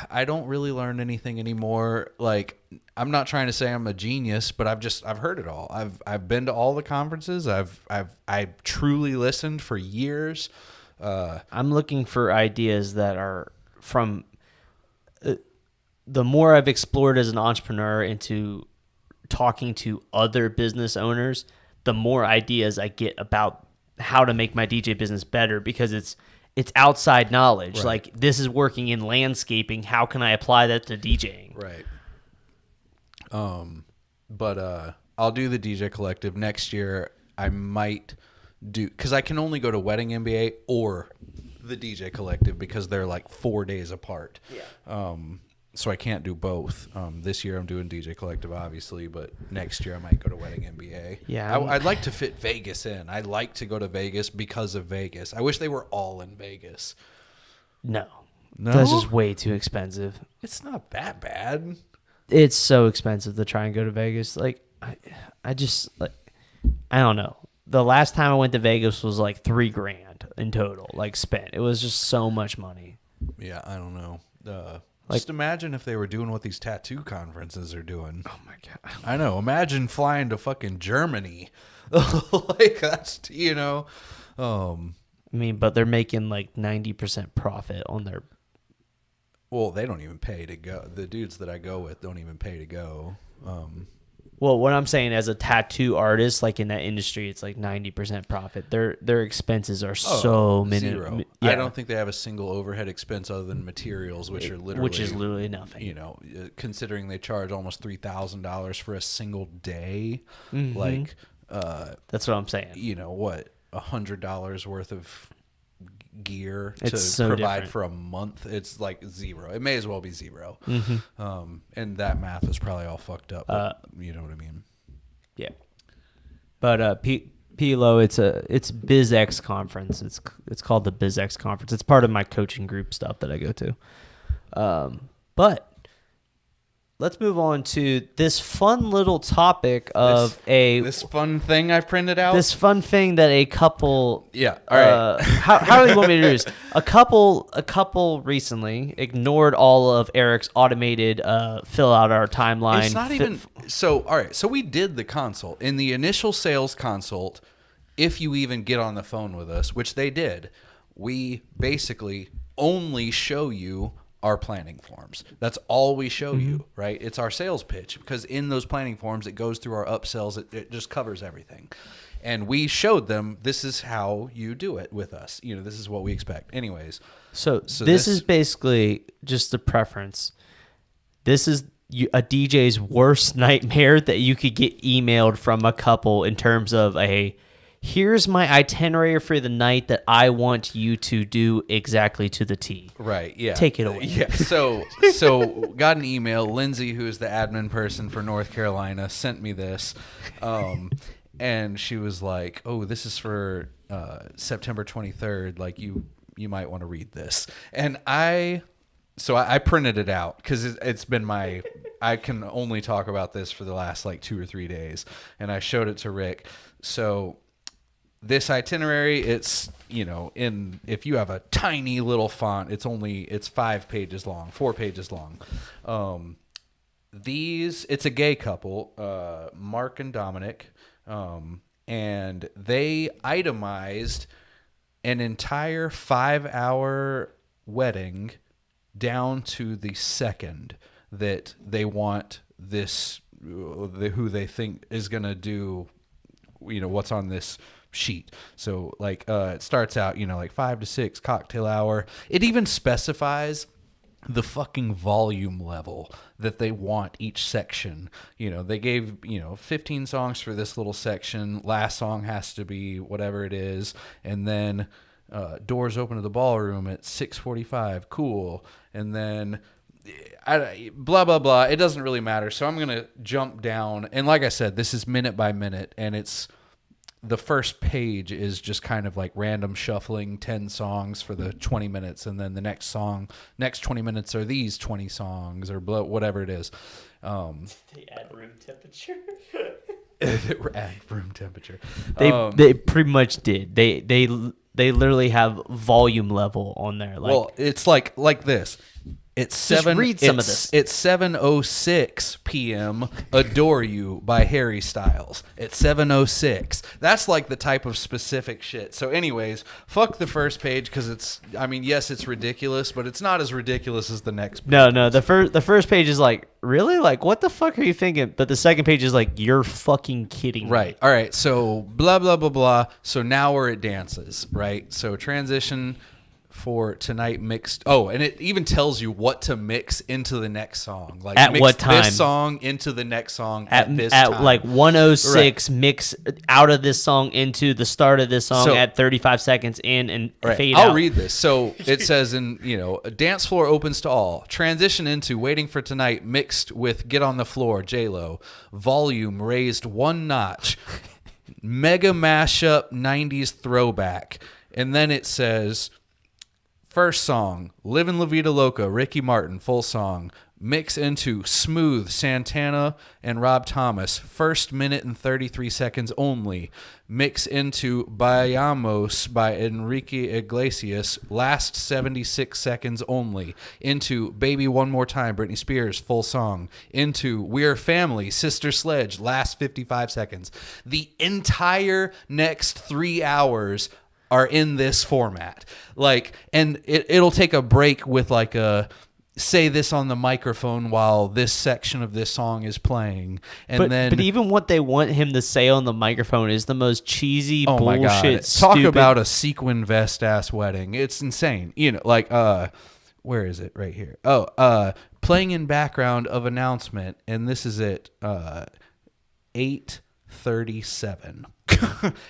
I don't really learn anything anymore. I'm not trying to say I'm a genius, but I've heard it all. I've been to all the conferences. I've truly listened for years. I'm looking for ideas that are from the more I've explored as an entrepreneur into talking to other business owners, the more ideas I get about how to make my DJ business better because it's outside knowledge. Right. This is working in landscaping. How can I apply that to DJing? Right. But I'll do the DJ Collective next year. I might do because I can only go to Wedding MBA or the DJ Collective because they're 4 days apart. Yeah. So I can't do both. This year I'm doing DJ Collective, obviously, but next year I might go to Wedding MBA. Yeah, I'd like to fit Vegas in. I like to go to Vegas because of Vegas. I wish they were all in Vegas. No, that's just way too expensive. It's not that bad. It's so expensive to try and go to Vegas. I just I don't know. The last time I went to Vegas was $3,000 in total, spent. It was just so much money. Yeah, I don't know. Just imagine if they were doing what these tattoo conferences are doing. Oh my God. I know. Imagine flying to fucking Germany. That's, I mean, but they're making 90% profit on their. Well, they don't even pay to go. The dudes that I go with don't even pay to go. Well, what I'm saying as a tattoo artist, in that industry, it's 90% profit. Their expenses are so many. Zero. Yeah. I don't think they have a single overhead expense other than materials, which is literally nothing. Considering they charge almost $3,000 for a single day, Mm-hmm. That's what I'm saying. What $100 worth of gear it's to provide different. for a month. It's zero. It may as well be zero. Mm-hmm. And that math is probably all fucked up. But you know what I mean? Yeah. But PLO. It's BizX conference. It's called the BizX conference. It's part of my coaching group stuff that I go to. But let's move on to this fun little topic of this fun thing I printed out. This fun thing that a couple. Yeah. All right. How do you want me to do this? A couple recently ignored all of Erik's automated fill out our timeline. It's not even so. All right. So we did the consult in the initial sales consult. If you even get on the phone with us, which they did, we basically only show you our planning forms. That's all we show you, right? It's our sales pitch, because in those planning forms, it goes through our upsells. It just covers everything. And we showed them, this is how you do it with us. This is what we expect. Anyways. So this is basically just the preference. This is a DJ's worst nightmare that you could get emailed from a couple in terms of here's my itinerary for the night that I want you to do exactly to the T. Right, yeah. Take it away. Yeah, so got an email. Lindsay, who is the admin person for North Carolina, sent me this. And she was like, oh, this is for September 23rd. Like, you might want to read this. And I printed it out because it's been I can only talk about this for the last 2 or 3 days. And I showed it to Rick. So this itinerary, it's, if you have a tiny little font, it's 5 pages long, 4 pages long. It's a gay couple, Mark and Dominic, and they itemized an entire 5-hour wedding down to the second that they want this, who they think is going to do, what's on this sheet. So it starts out 5 to 6 cocktail hour. It even specifies the fucking volume level that they want each section. They gave 15 songs for this little section. Last song has to be whatever it is, and then doors open to the ballroom at 6:45. Cool. And then blah blah blah. It doesn't really matter. So I'm gonna jump down, and like I said, this is minute by minute, and it's the first page is just kind of random shuffling 10 songs for the 20 minutes. And then the next 20 minutes are these 20 songs or whatever it is. They add room temperature. Add room temperature. They pretty much did. They literally have volume level on there. Well, it's like this. It's Just read some of this. It's 7:06 p.m. "Adore You" by Harry Styles. It's 7:06. That's the type of specific shit. So anyways, fuck the first page because yes, it's ridiculous, but it's not as ridiculous as the next page. No. The first page is really? What the fuck are you thinking? But the second page is you're fucking kidding me. Right. All right. So blah, blah, blah, blah. So now we're at dances, right? So transition for tonight mixed. Oh, and it even tells you what to mix into the next song. At mix what time? This song into the next song at this time. At 106, right. Mix out of this song into the start of this song at 35 seconds in and fade out. I'll read this. So it says a dance floor opens to all. Transition into Waiting for Tonight mixed with Get on the Floor, J-Lo. Volume raised 1 notch. Mega mashup 90s throwback. And then it says, first song, Livin' La Vida Loca, Ricky Martin, full song. Mix into Smooth, Santana and Rob Thomas, first minute and 33 seconds only. Mix into Bayamos by Enrique Iglesias, last 76 seconds only. Into Baby One More Time, Britney Spears, full song. Into We're Family, Sister Sledge, last 55 seconds. The entire next 3 hours are in this format. And it'll take a break with a say this on the microphone while this section of this song is playing. But even what they want him to say on the microphone is the most cheesy bullshit. My God. Talk about a sequin vest ass wedding. It's insane. Where is it? Right here. Playing in background of announcement, and this is it. 8:37.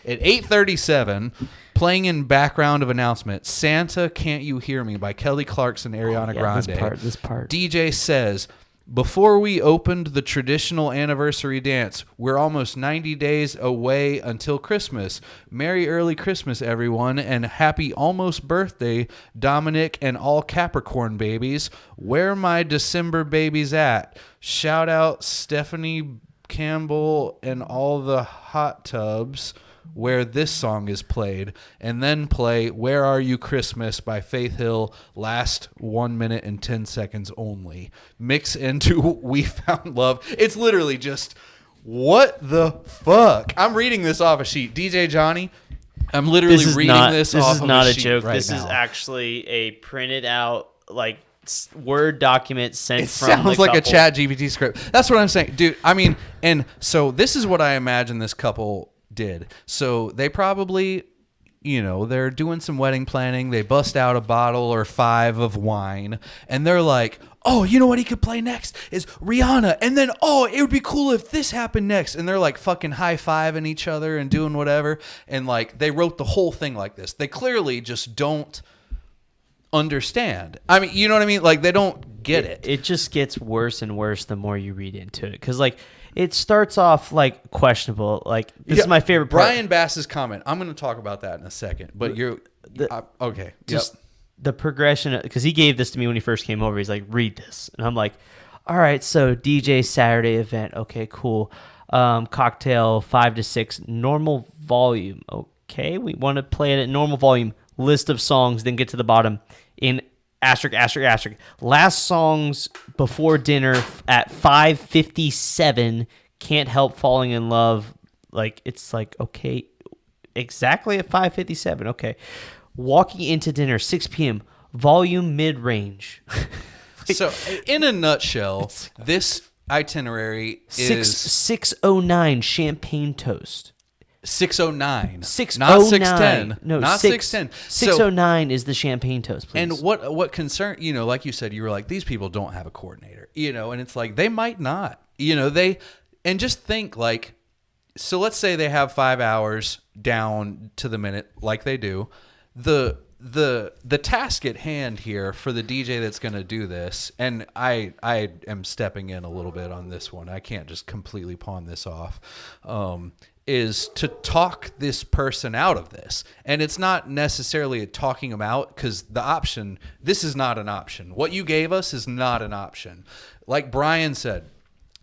At 8:37, playing in background of announcement, Santa Can't You Hear Me by Kelly Clarkson, Ariana Grande. This part. DJ says, Before we opened the traditional anniversary dance, we're almost 90 days away until Christmas. Merry early Christmas, everyone, and happy almost birthday, Dominic and all Capricorn babies. Where my December babies at? Shout out Stephanie Campbell and all the hot tubs where this song is played, and then play Where Are You Christmas by Faith Hill, last 1 minute and 10 seconds only. Mix into We Found Love. It's literally just, what the fuck? I'm reading this off a sheet. DJ Johnny, I'm literally reading this off of a sheet. This is not a joke. Right this now. is actually a printed out, like, Word document sent it from sounds the like couple. a chat GPT script. That's what I'm saying. Dude, I mean, and so this is what I imagine this couple did. So they probably, they're doing some wedding planning. They bust out a bottle or 5 of wine, and they're like, oh, you know what he could play next is Rihanna. And then, oh, it would be cool if this happened next. And they're like fucking high-fiving each other and doing whatever. And like, they wrote the whole thing like this. They clearly just don't understand. I mean, you know what I mean? Like, they don't get it. It just gets worse and worse the more you read into it. Because, like, it starts off, like, questionable. Like, this is my favorite part. Brian Bass's comment. I'm going to talk about that in a second. But okay. Just the progression, because he gave this to me when he first came over. He's like, read this. And I'm like, all right, so DJ Saturday event. Okay, cool. Cocktail 5 to 6, normal volume. Okay, we want to play it at normal volume. List of songs, then get to the bottom in asterisk, asterisk, asterisk. Last songs before dinner at 5:57. Can't help falling in love. Like, it's like, okay, exactly at 5:57. Okay. Walking into dinner, 6 p.m. Volume mid-range. So, in a nutshell, this itinerary is 6:09 champagne toast. 6:09. 6:09. Not 6:10. No, not 6:10. 6:09 is the champagne toast, please. And what concern, like you said, you were like, these people don't have a coordinator, and it's like, they might not, and just think like, so let's say they have 5 hours down to the minute like they do. The task at hand here for the DJ that's going to do this, and I am stepping in a little bit on this one. I can't just completely pawn this off. Is to talk this person out of this. And it's not necessarily a talking them out, because this is not an option. What you gave us is not an option. Like Brian said,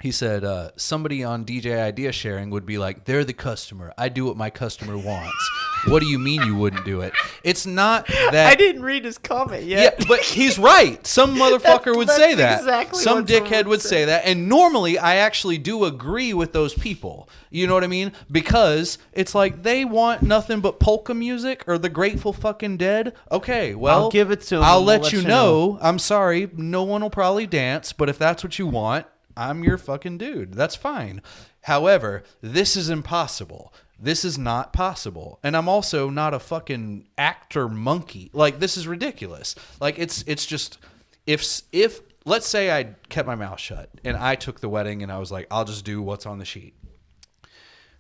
he said, somebody on DJ Idea Sharing would be like, they're the customer. I do what my customer wants. What do you mean you wouldn't do it? It's not that. I didn't read his comment yet. Yeah, but he's right. Some motherfucker would say that. Exactly Some dickhead would say that. And normally, I actually do agree with those people. You know what I mean? Because it's like, they want nothing but polka music or the Grateful fucking Dead. Okay, well, I'll give it to him. I'll let you know. I'm sorry. No one will probably dance. But if that's what you want, I'm your fucking dude. That's fine. However, this is impossible. This is not possible. And I'm also not a fucking actor monkey. Like, this is ridiculous. Like, it's just, if let's say I kept my mouth shut and I took the wedding and I was like, I'll just do what's on the sheet.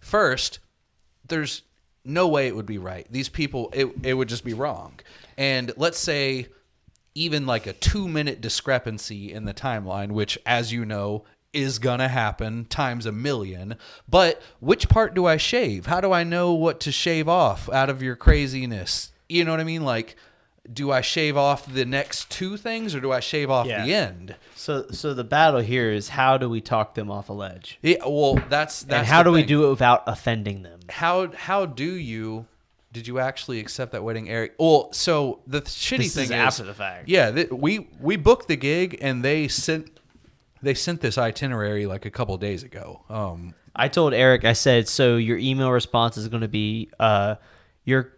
First, there's no way it would be right. These people, it would just be wrong. And let's say even like a 2-minute discrepancy in the timeline, which, as you know, is gonna happen times a million. But which part do I shave? How do I know what to shave off out of your craziness? You know what I mean? Like, do I shave off the next 2 things, or do I shave off the end? So the battle here is, how do we talk them off a ledge? Yeah, well, that's and how the do we thing. do it without offending them? How do you? Did you actually accept that wedding, Eric? Well, so the shitty thing is after the fact. Yeah, we booked the gig and they sent this itinerary like a couple days ago. I told Eric, I said, so your email response is going to be, your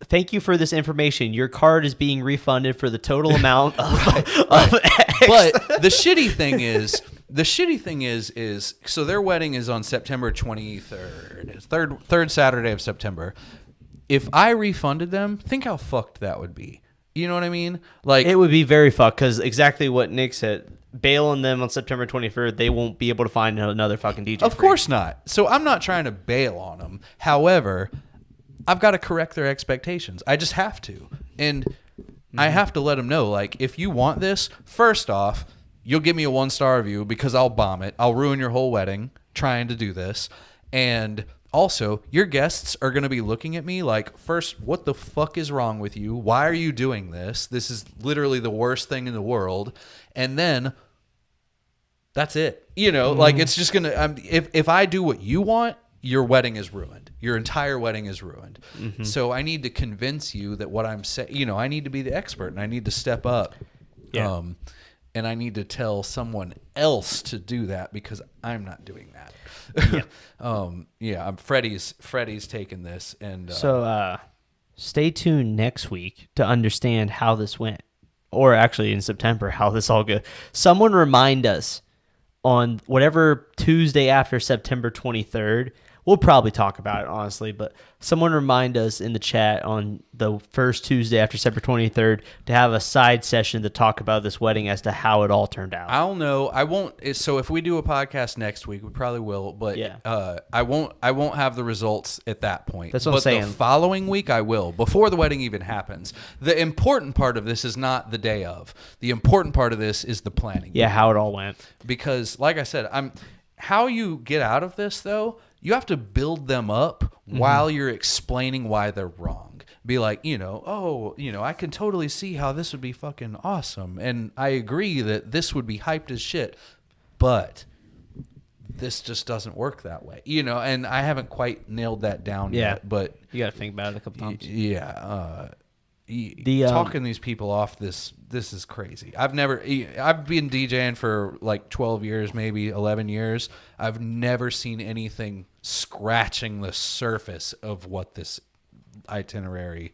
thank you for this information. Your card is being refunded for the total amount of X. But the shitty thing is so their wedding is on September 23rd, third Saturday of September. If I refunded them, think how fucked that would be. You know what I mean? Like, it would be very fucked, because exactly what Nick said, bail on them on September 23rd, they won't be able to find another fucking DJ. Of course not. So I'm not trying to bail on them. However, I've got to correct their expectations. I just have to. And I have to let them know, like, if you want this, first off, you'll give me a 1-star review because I'll bomb it. I'll ruin your whole wedding trying to do this. And also, your guests are going to be looking at me like, first, what the fuck is wrong with you? Why are you doing this? This is literally the worst thing in the world. And then that's it. Like it's just going to, if I do what you want, your wedding is ruined. Your entire wedding is ruined. Mm-hmm. So I need to convince you that what I'm saying, I need to be the expert and I need to step up. Yeah. And I need to tell someone else to do that because I'm not doing that. Yeah. Freddie's taking this. And so stay tuned next week to understand how this went. Or actually in September, how this all goes. Someone remind us on whatever Tuesday after September 23rd. We'll probably talk about it, honestly, but someone remind us in the chat on the first Tuesday after September 23rd to have a side session to talk about this wedding as to how it all turned out. I'll know. I won't. So if we do a podcast next week, we probably will. But I won't have the results at that point. That's what I'm saying. The following week, I will. Before the wedding even happens. The important part of this is not the day of. The important part of this is the planning. Yeah, how it all went. Because, like I said, how you get out of this though. You have to build them up while you're explaining why they're wrong. Be like, I can totally see how this would be fucking awesome. And I agree that this would be hyped as shit. But this just doesn't work that way. And I haven't quite nailed that down yet. But you got to think about it a couple times. Yeah. Talking these people off, this is crazy. I've been DJing for like 12 years, maybe 11 years. I've never seen anything scratching the surface of what this itinerary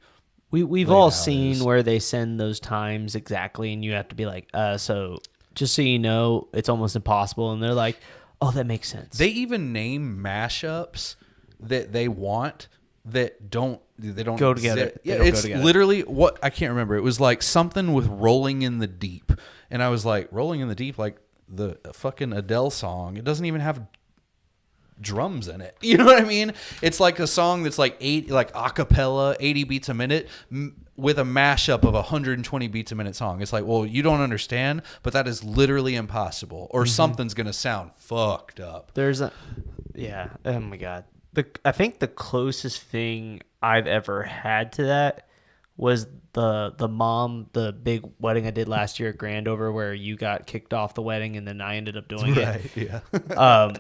we've all seen where they send those times exactly, and you have to be like, so just so you know, it's almost impossible. And they're like, oh, that makes sense. They even name mashups that they want that don't go together. Yeah, it's literally what I can't remember. It was like something with "Rolling in the Deep," and I was like, "Rolling in the Deep," like the fucking Adele song. It doesn't even have drums in it. You know what I mean? It's like a song that's like a cappella, 80 beats a minute, with a mashup of a 120 beats a minute song. It's like, well, you don't understand, but that is literally impossible, or something's gonna sound fucked up. Oh my god. I think the closest thing I've ever had to that was the big wedding I did last year at Grandover, where you got kicked off the wedding and then I ended up doing it. Yeah.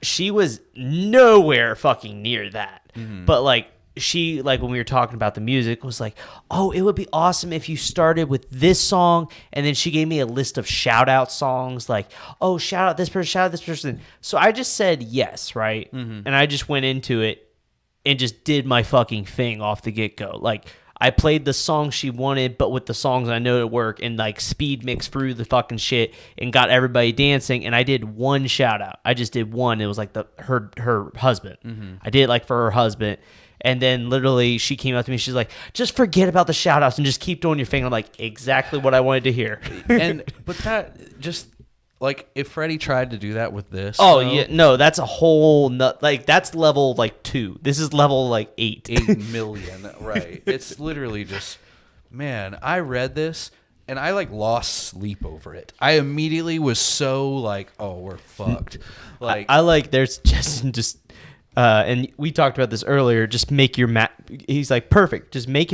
She was nowhere fucking near that. Mm-hmm. But when we were talking about the music, was like, oh, it would be awesome if you started with this song. And then she gave me a list of shout out songs like, oh, shout out this person, shout out this person. So I just said yes, right? Mm-hmm. And I just went into it and just did my fucking thing off the get go. Like, I played the song she wanted, but with the songs I know to work, and speed mix through the fucking shit and got everybody dancing. And I did one shout out. I just did one. It was like her husband. Mm-hmm. I did it for her husband. And then literally she came up to me. She's like, just forget about the shout outs and just keep doing your thing. I'm like, exactly what I wanted to hear. But that just if Freddie tried to do that with this. Oh, yeah. No, that's a whole that's level 2. This is level 8. 8 million. Right. It's literally just, man, I read this and I lost sleep over it. I immediately was so oh, we're fucked. There's just and we talked about this earlier. Just make your He's like, perfect. Just make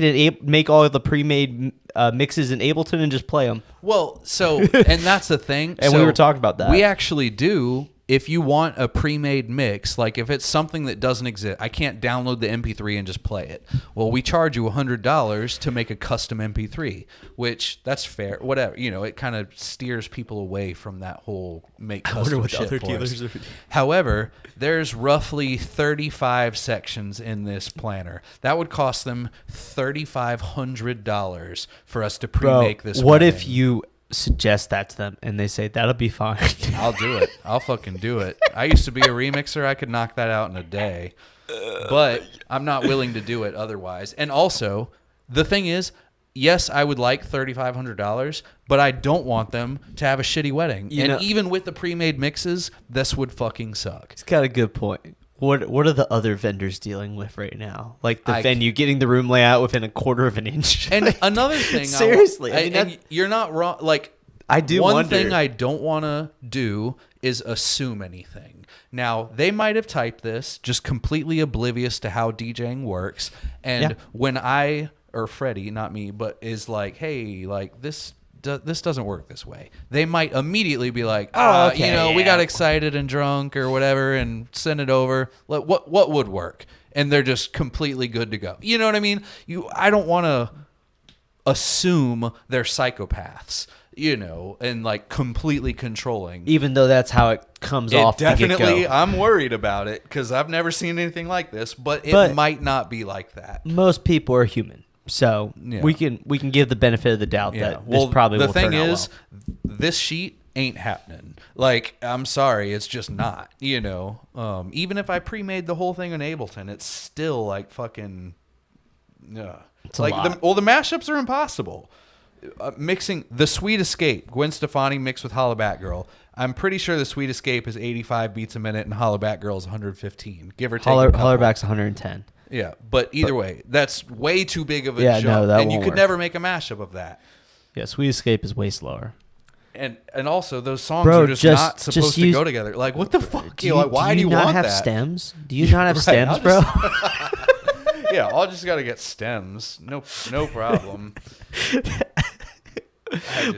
all of the pre-made mixes in Ableton and just play them. Well, and that's the thing. And we were talking about that. We actually do. If you want a pre-made mix, if it's something that doesn't exist, I can't download the MP3 and just play it. Well, we charge you $100 to make a custom MP3, which that's fair. Whatever, it kind of steers people away from that whole make custom shit for us. However, there's roughly 35 sections in this planner. That would cost them $3,500 for us to pre-make this. What wedding. if you suggest that to them and they say that'll be fine? I'll do it. I'll fucking do it. I used to be a remixer. I could knock that out in a day, but I'm not willing to do it otherwise. And also, the thing is, yes, I would like $3,500, but I don't want them to have a shitty wedding. Even with the pre-made mixes, this would fucking suck. It's got a good point. What are the other vendors dealing with right now? The venue getting the room layout within a quarter of an inch. And another thing, seriously, and you're not wrong. I do One wonder. thing I don't want to do is assume anything. Now, they might have typed this just completely oblivious to how DJing works. And when or Freddie, not me, but is like, hey, like this doesn't work this way. They might immediately be like, we got excited and drunk or whatever and send it over. What would work? And they're just completely good to go. You know what I mean? I don't want to assume they're psychopaths, and like completely controlling. Even though that's how it comes off. Definitely, I'm worried about it because I've never seen anything like this, but it might not be like that. Most people are human. So we can give the benefit of the doubt that this probably will turn out well. The thing is, this sheet ain't happening. Like, I'm sorry, it's just not. Even if I pre-made the whole thing in Ableton, it's still like fucking. It's like the mashups are impossible. Mixing the Sweet Escape, Gwen Stefani mixed with Holla Back Girl. I'm pretty sure the Sweet Escape is 85 beats a minute and Holla Back Girl is 115, give or take. Holler Back's 110. Yeah, but either way, that's way too big of a jump, and you could never make a mashup of that. Yeah, Sweet Escape is way slower. And also, those songs are just not supposed to go together. Like, what the fuck? Why do you want that? Do you not have stems? Do you not have stems, bro? Yeah, I'll just got to get stems. No problem.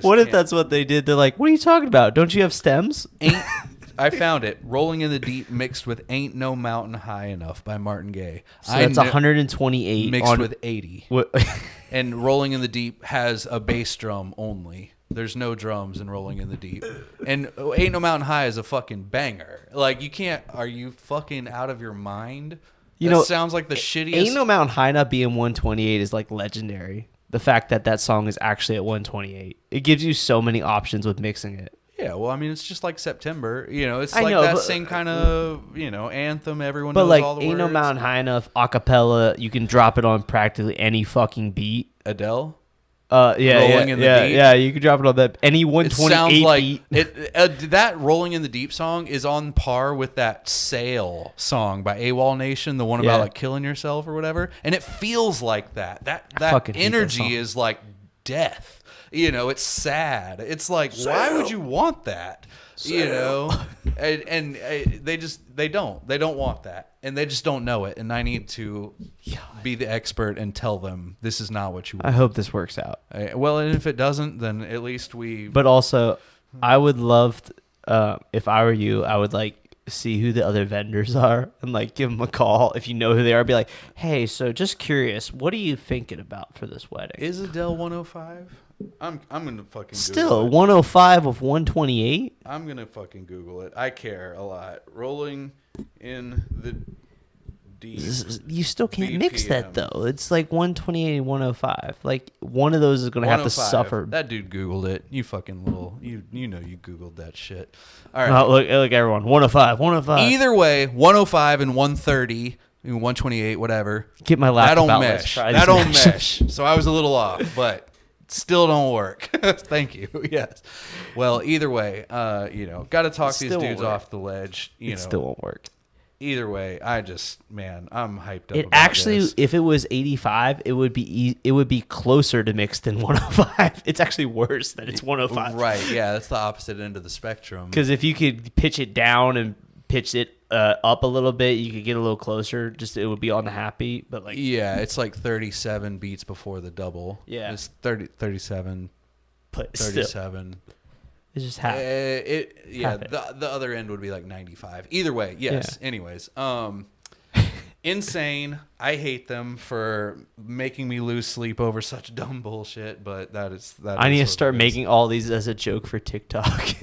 What if that's what they did? They're like, what are you talking about? Don't you have stems? I found it. Rolling in the Deep mixed with Ain't No Mountain High Enough by Martin Gaye. So that's 128. Mixed with 80. And Rolling in the Deep has a bass drum only. There's no drums in Rolling in the Deep. And Ain't No Mountain High is a fucking banger. Like, you can't... Are you fucking out of your mind? That sounds like the shittiest... Ain't No Mountain High Enough being 128 is, like, legendary. The fact that song is actually at 128. It gives you so many options with mixing it. Yeah, well, I mean, it's just like September. It's like that same kind of, anthem everyone knows all the words. Ain't No Mountain High Enough, a cappella, you can drop it on practically any fucking beat. Adele? Rolling in the Deep. Yeah, you can drop it on that any 128 beat. That Rolling in the Deep song is on par with that Sail song by AWOL Nation, the one about like killing yourself or whatever. And it feels like that. That energy is like death. It's sad. It's like, why would you want that? And they don't want that, and they just don't know it. And I need to be the expert and tell them this is not what you want. I hope this works out. Well, and if it doesn't, then at least we. But also, I would love, if I were you, I would like see who the other vendors are and like give them a call. If you know who they are, be like, hey, so just curious, what are you thinking about for this wedding? Is Adele 105? I'm gonna fucking still Google it. 105 with 128. I'm gonna fucking Google it. I care a lot. Rolling in the Deep. You still can't mix that BPM. though. It's like 128 and 105. Like one of those is gonna have to suffer. That dude Googled it. You fucking little. You Googled that shit. All right. Look everyone. 105. 105. Either way, 105 and 130. 128, whatever. Get my laptop. That don't mesh. That don't mesh. So I was a little off, but. Still don't work. Thank you. Yes. Well, either way, got to talk these dudes off the ledge. It still won't work. Either way, I'm hyped up. It actually, if it was 85, it would be closer to mixed than 105. It's actually worse that it's 105. Right. Yeah, that's the opposite end of the spectrum. Because if you could pitch it down and pitch it up a little bit, you could get a little closer. Just it would be on the happy, but like it's like 37 beats before the double. Yeah, it's 37. But 37. Still, it's just half. The other end would be like 95. Either way, yes. Yeah. Anyways, insane. I hate them for making me lose sleep over such dumb bullshit, but I need to start making all these as a joke for TikTok.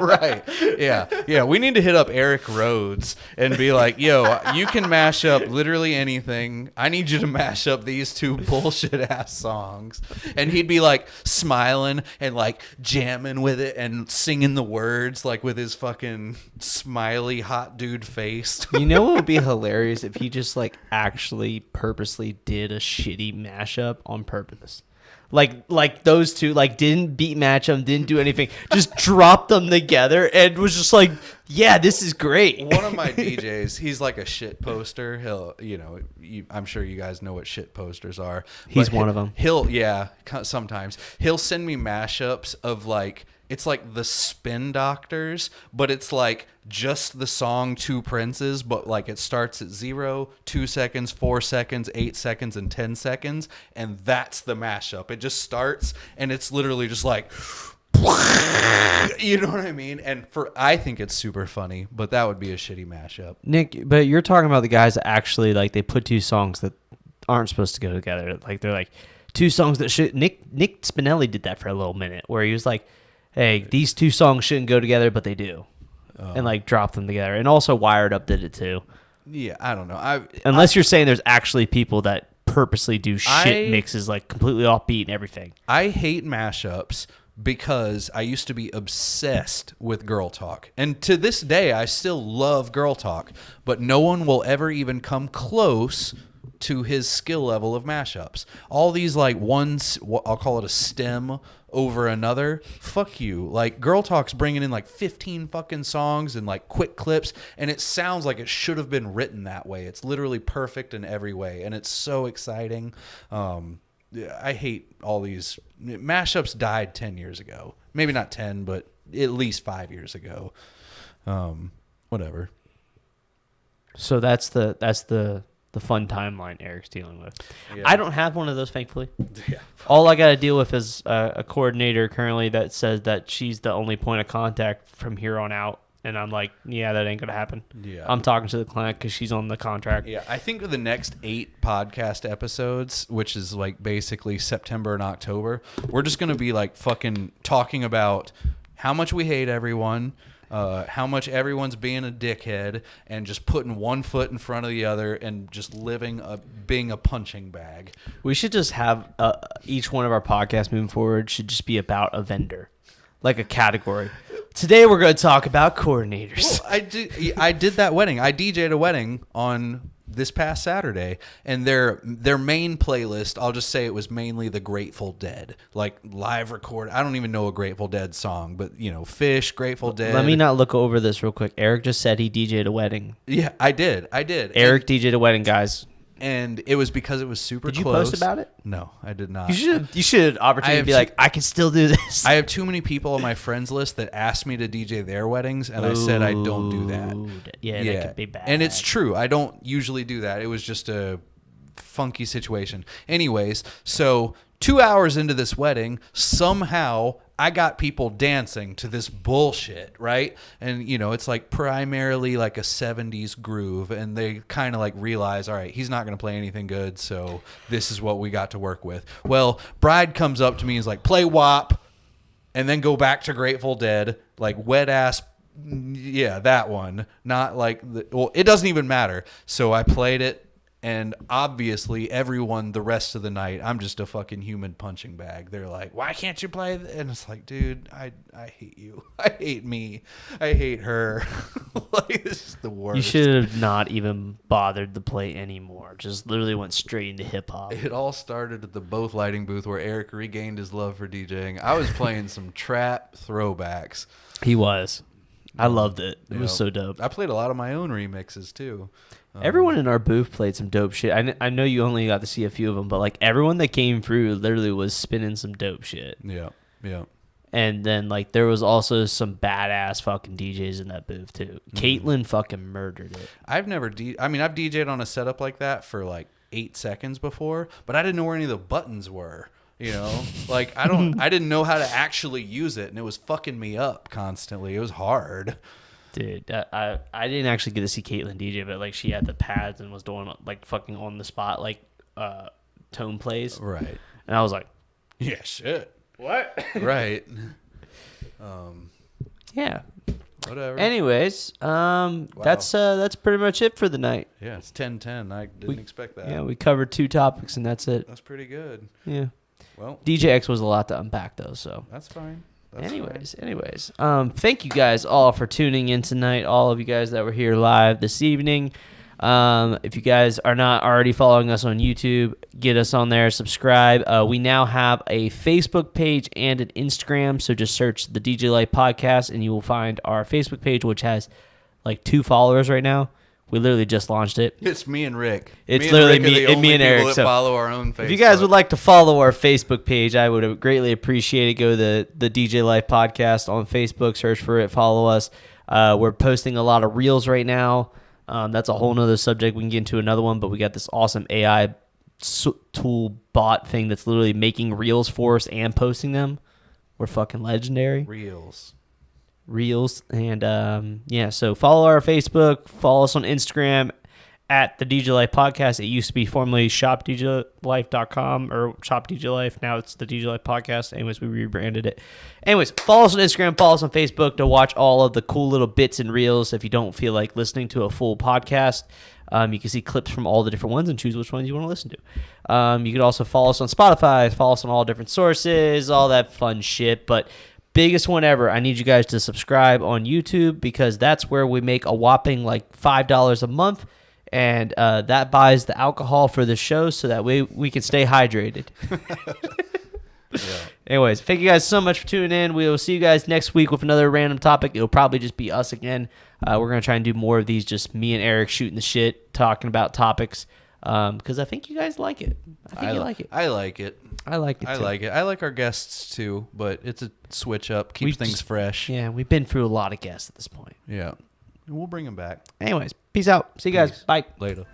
Right. Yeah. We need to hit up Eric Rhodes and be like, yo, you can mash up literally anything. I need you to mash up these two bullshit ass songs. And he'd be like smiling and like jamming with it and singing the words like with his fucking smiley hot dude face. You know what would be hilarious if he just like actually purposely did a shitty mashup on purpose. Like those two, like didn't beat match them, didn't do anything, just dropped them together and was just like, yeah, this is great. One of my DJs, he's like a shit poster. He'll, I'm sure you guys know what shit posters are. He's one of them. Sometimes he'll send me mashups of like, it's like the Spin Doctors, but it's like just the song Two Princes, but like it starts at 0, 2 seconds, 4 seconds, 8 seconds, and 10 seconds. And that's the mashup. It just starts and it's literally just like, you know what I mean? And I think it's super funny, but that would be a shitty mashup. Nick, but you're talking about the guys that actually like they put two songs that aren't supposed to go together. Like they're like two songs that should. Nick Spinelli did that for a little minute where he was like, hey, these two songs shouldn't go together, but they do. And like drop them together. And also Wired Up did it too. Yeah, I don't know. Unless you're saying there's actually people that purposely do shit mixes like completely offbeat and everything. I hate mashups because I used to be obsessed with Girl Talk. And to this day, I still love Girl Talk. But no one will ever even come close to his skill level of mashups. All these like ones, I'll call it a stem over another. Fuck you. Like Girl Talk's bringing in like 15 fucking songs and like quick clips, and it sounds like it should have been written that way. It's literally perfect in every way, and it's so exciting. I hate all these mashups. Died 10 years ago. Maybe not 10, but at least 5 years ago. Whatever. So that's the fun timeline Eric's dealing with. Yeah. I don't have one of those, thankfully. Yeah. All I got to deal with is a coordinator currently that says that she's the only point of contact from here on out. And I'm like, yeah, that ain't going to happen. Yeah. I'm talking to the client because she's on the contract. Yeah, I think the next 8 podcast episodes, which is like basically September and October, we're just going to be like fucking talking about how much we hate everyone, how much everyone's being a dickhead, and just putting one foot in front of the other and just being a punching bag. We should just have each one of our podcasts moving forward should just be about a vendor, like a category. Today we're going to talk about coordinators. Well, I did that wedding. I DJ'd a wedding on this past Saturday, and their main playlist, I'll just say it was mainly the Grateful Dead, like live record. I don't even know a Grateful Dead song, but Fish, Grateful Dead. Let me not look over this real quick. Eric just said he DJ'd a wedding. Yeah, I did. Eric DJ'd a wedding, guys. And it was because it was super close. Did you post about it? No, I did not. You should opportunity to be like, I can still do this. I have too many people on my friends list that asked me to DJ their weddings, and I said I don't do that. Yeah, that could be bad. And it's true. I don't usually do that. It was just a funky situation. Anyways, so 2 hours into this wedding, somehow I got people dancing to this bullshit, right? And, it's like primarily like a 70s groove, and they kind of like realize, all right, he's not going to play anything good, so this is what we got to work with. Well, bride comes up to me and is like, play WAP, and then go back to Grateful Dead, like wet ass, yeah, that one. Not like, it doesn't even matter. So I played it. And obviously, everyone the rest of the night, I'm just a fucking human punching bag. They're like, why can't you play? And it's like, dude, I hate you. I hate me. I hate her. Like, this is the worst. You should have not even bothered to play anymore. Just literally went straight into hip hop. It all started at the Both Lighting booth where Eric regained his love for DJing. I was playing some trap throwbacks. He was. I loved it. It was so dope. I played a lot of my own remixes, too. Everyone in our booth played some dope shit. I know you only got to see a few of them, but like everyone that came through literally was spinning some dope shit. Yeah, yeah. And then like there was also some badass fucking DJs in that booth too. Caitlin fucking murdered it. I've DJ'd on a setup like that for like 8 seconds before, but I didn't know where any of the buttons were. Like I didn't know how to actually use it, and it was fucking me up constantly. It was hard. Dude, I didn't actually get to see Caitlin DJ, but like she had the pads and was doing like fucking on the spot like tone plays. Right. And I was like, yeah, shit. What? Right. Yeah. Whatever. Anyways, wow. That's pretty much it for the night. Yeah, it's 10:10. I didn't expect that. Yeah, we covered 2 topics and that's it. That's pretty good. Yeah. Well, DJX was a lot to unpack though, so. That's fine. Anyways, thank you guys all for tuning in tonight. All of you guys that were here live this evening. If you guys are not already following us on YouTube, get us on there, subscribe. We now have a Facebook page and an Instagram, so just search the DJ Life Podcast and you will find our Facebook page, which has like 2 followers right now. We literally just launched it. It's me and Rick. It's literally me and Eric. So follow our own Facebook. If you guys would like to follow our Facebook page, I would greatly appreciate it. Go to the DJ Life Podcast on Facebook, search for it, follow us. We're posting a lot of reels right now. That's a whole nother subject. We can get into another one, but we got this awesome AI tool bot thing that's literally making reels for us and posting them. We're fucking legendary. Reels. And so follow our Facebook, follow us on Instagram at the DJ Life Podcast. It used to be formerly shopdjlife.com or Shop DJ Life. Now it's the DJ Life Podcast. Anyways, we rebranded it. Anyways, follow us on Instagram, follow us on Facebook to watch all of the cool little bits and reels. If you don't feel like listening to a full podcast, you can see clips from all the different ones and choose which ones you want to listen to. You can also follow us on Spotify, follow us on all different sources, all that fun shit. But biggest one ever, I need you guys to subscribe on YouTube because that's where we make a whopping like $5 a month. And that buys the alcohol for the show so that way we can stay hydrated. Yeah. Anyways, thank you guys so much for tuning in. We will see you guys next week with another random topic. It'll probably just be us again. We're going to try and do more of these, just me and Eric shooting the shit, talking about topics. Because I think you guys like it. I think you like it. I like it. I like it, too. I like it. I like our guests, too, but it's a switch up. Keeps things fresh. Yeah, we've been through a lot of guests at this point. Yeah. We'll bring them back. Anyways, peace out. See you guys. Bye. Later.